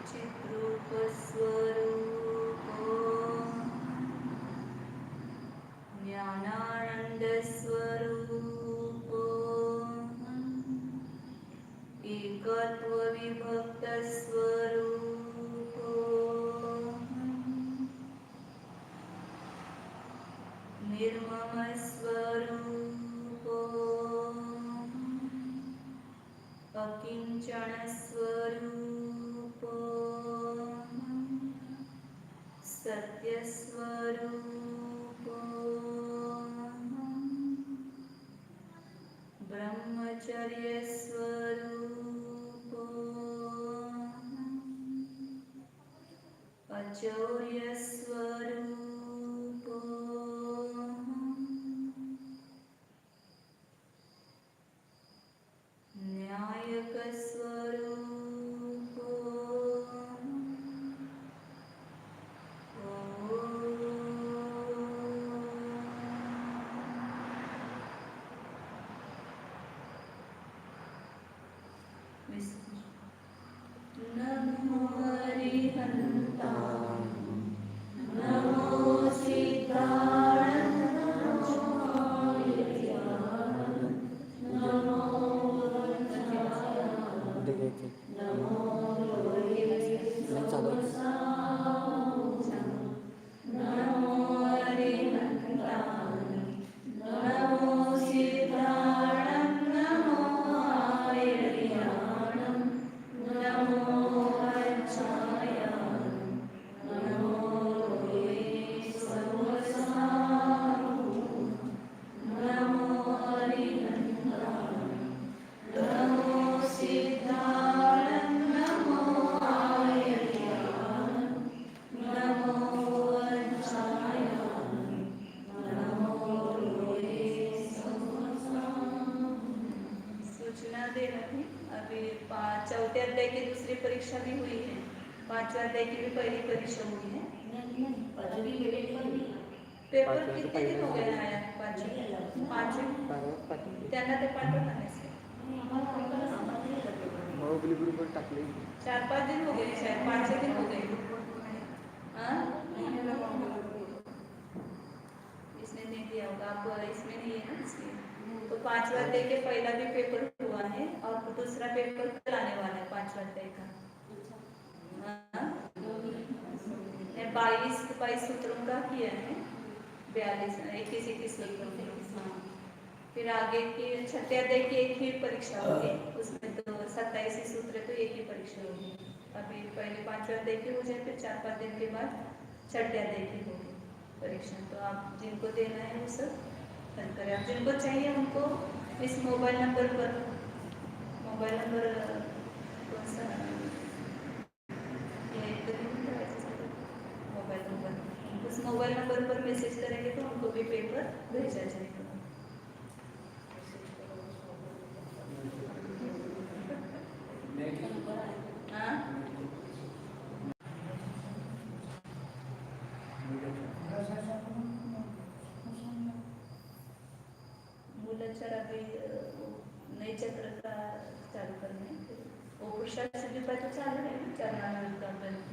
चिद्रूप स्वरूप ज्ञानानंद स्वरूप एकत्व विभक्त स्वरूप निर्मम स्वरूप अकिंचन स्वरूप सत्य स्वरूप ब्रह्मचर्य स्वरूप अचौर्य स्वरूप न्यायक स्वरूप नमो हरिहंता नमो सिद्धार्थ नमो नमो चौथे अध्याय की दूसरी परीक्षा भी हुई है, पांचवें अध्याय की भी पहली परीक्षा हुई है। अजूनही पेपर नाही पेपर कितने दिन हो गए आया? पाचवे त्यांना ते पाठवलं नाही सर. टाकले 4-5 दिन हो गए शायद, 5-6 दिन हो गए. हाँ? इसने नहीं दिया होगा, आपको इसमें नहीं है ना इसलिए. तो 5वां अध्याय के पहला भी पेपर हुआ है और दूसरा पेपर कल आने वाला है 5वां अध्याय का. हाँ? 22 सूत्रों का किया है, 21 सूत्रों का. फिर आगे की छठे अध्याय की एक ही परीक्षा होगी, उसमें तो 27 सूत्र तो एक ही परीक्षा होगी. अभी पहले 5वें अध्याय की हो जाए, फिर 4-5 दिन के बाद छठे अध्याय की होगी परीक्षा. तो आप जिनको देना है वो सब कर करें. आप जिनको चाहिए उनको इस मोबाइल नंबर पर, मोबाइल नंबर कौन सा, ये मोबाइल नंबर, उस मोबाइल नंबर पर मैसेज करेंगे तो उनको भी पेपर भेजा जाएगा. हाँ? मूलाक्षर अभी नए चक्र का चालू करना है. वो पुरुषार्थ सिद्धि पर तो चालू है ना, चरणामृत का ग्रंथ.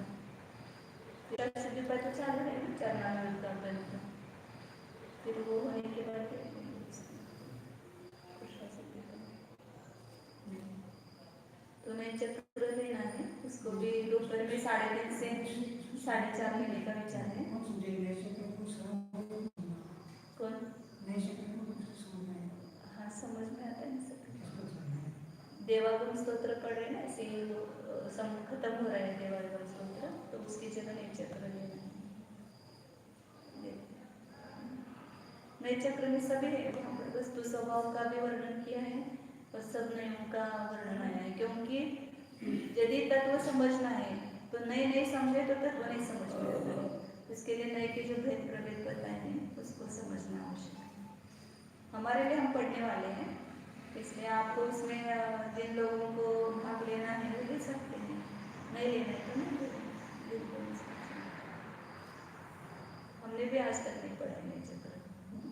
पुरुषार्थ सिद्धि पर तो चालू है ना, चरणामृत का ग्रंथ. फिर वो होने के बाद पुरुषार्थ सिद्धि का तो नए चक्र लेना है. उसको भी दोपहर में 3:30 से 4:30 महीने का विचार है. कौन? हाँ, समझ में आता है सब. देवागम स्तोत्र पढ़ रहे ना, ऐसे खत्म हो रहा है देवागम स्तोत्र, तो उसकी जगह नए चक्र लेना है. नए चक्र में सभी है, वस्तु स्वभाव का भी वर्णन किया है और सब नयों का वर्णन आया है. क्योंकि यदि तत्व समझना है तो नए नए समझे तो तत्व नहीं समझ में आता है. इसके लिए नए के जो भेद प्रभेद बताए हैं उसको समझना आवश्यक है. हमारे लिए हम पढ़ने वाले हैं, इसलिए आपको इसमें जिन लोगों को भाग लेना है वो ले सकते हैं, नहीं लेना है तो नहीं बिल्कुल नहीं सकते. हमने भी आज तक नहीं पढ़ा है नए चक्र.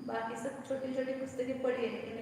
बाकी सब छोटी छोटी पुस्तकें पढ़ी है, लेकिन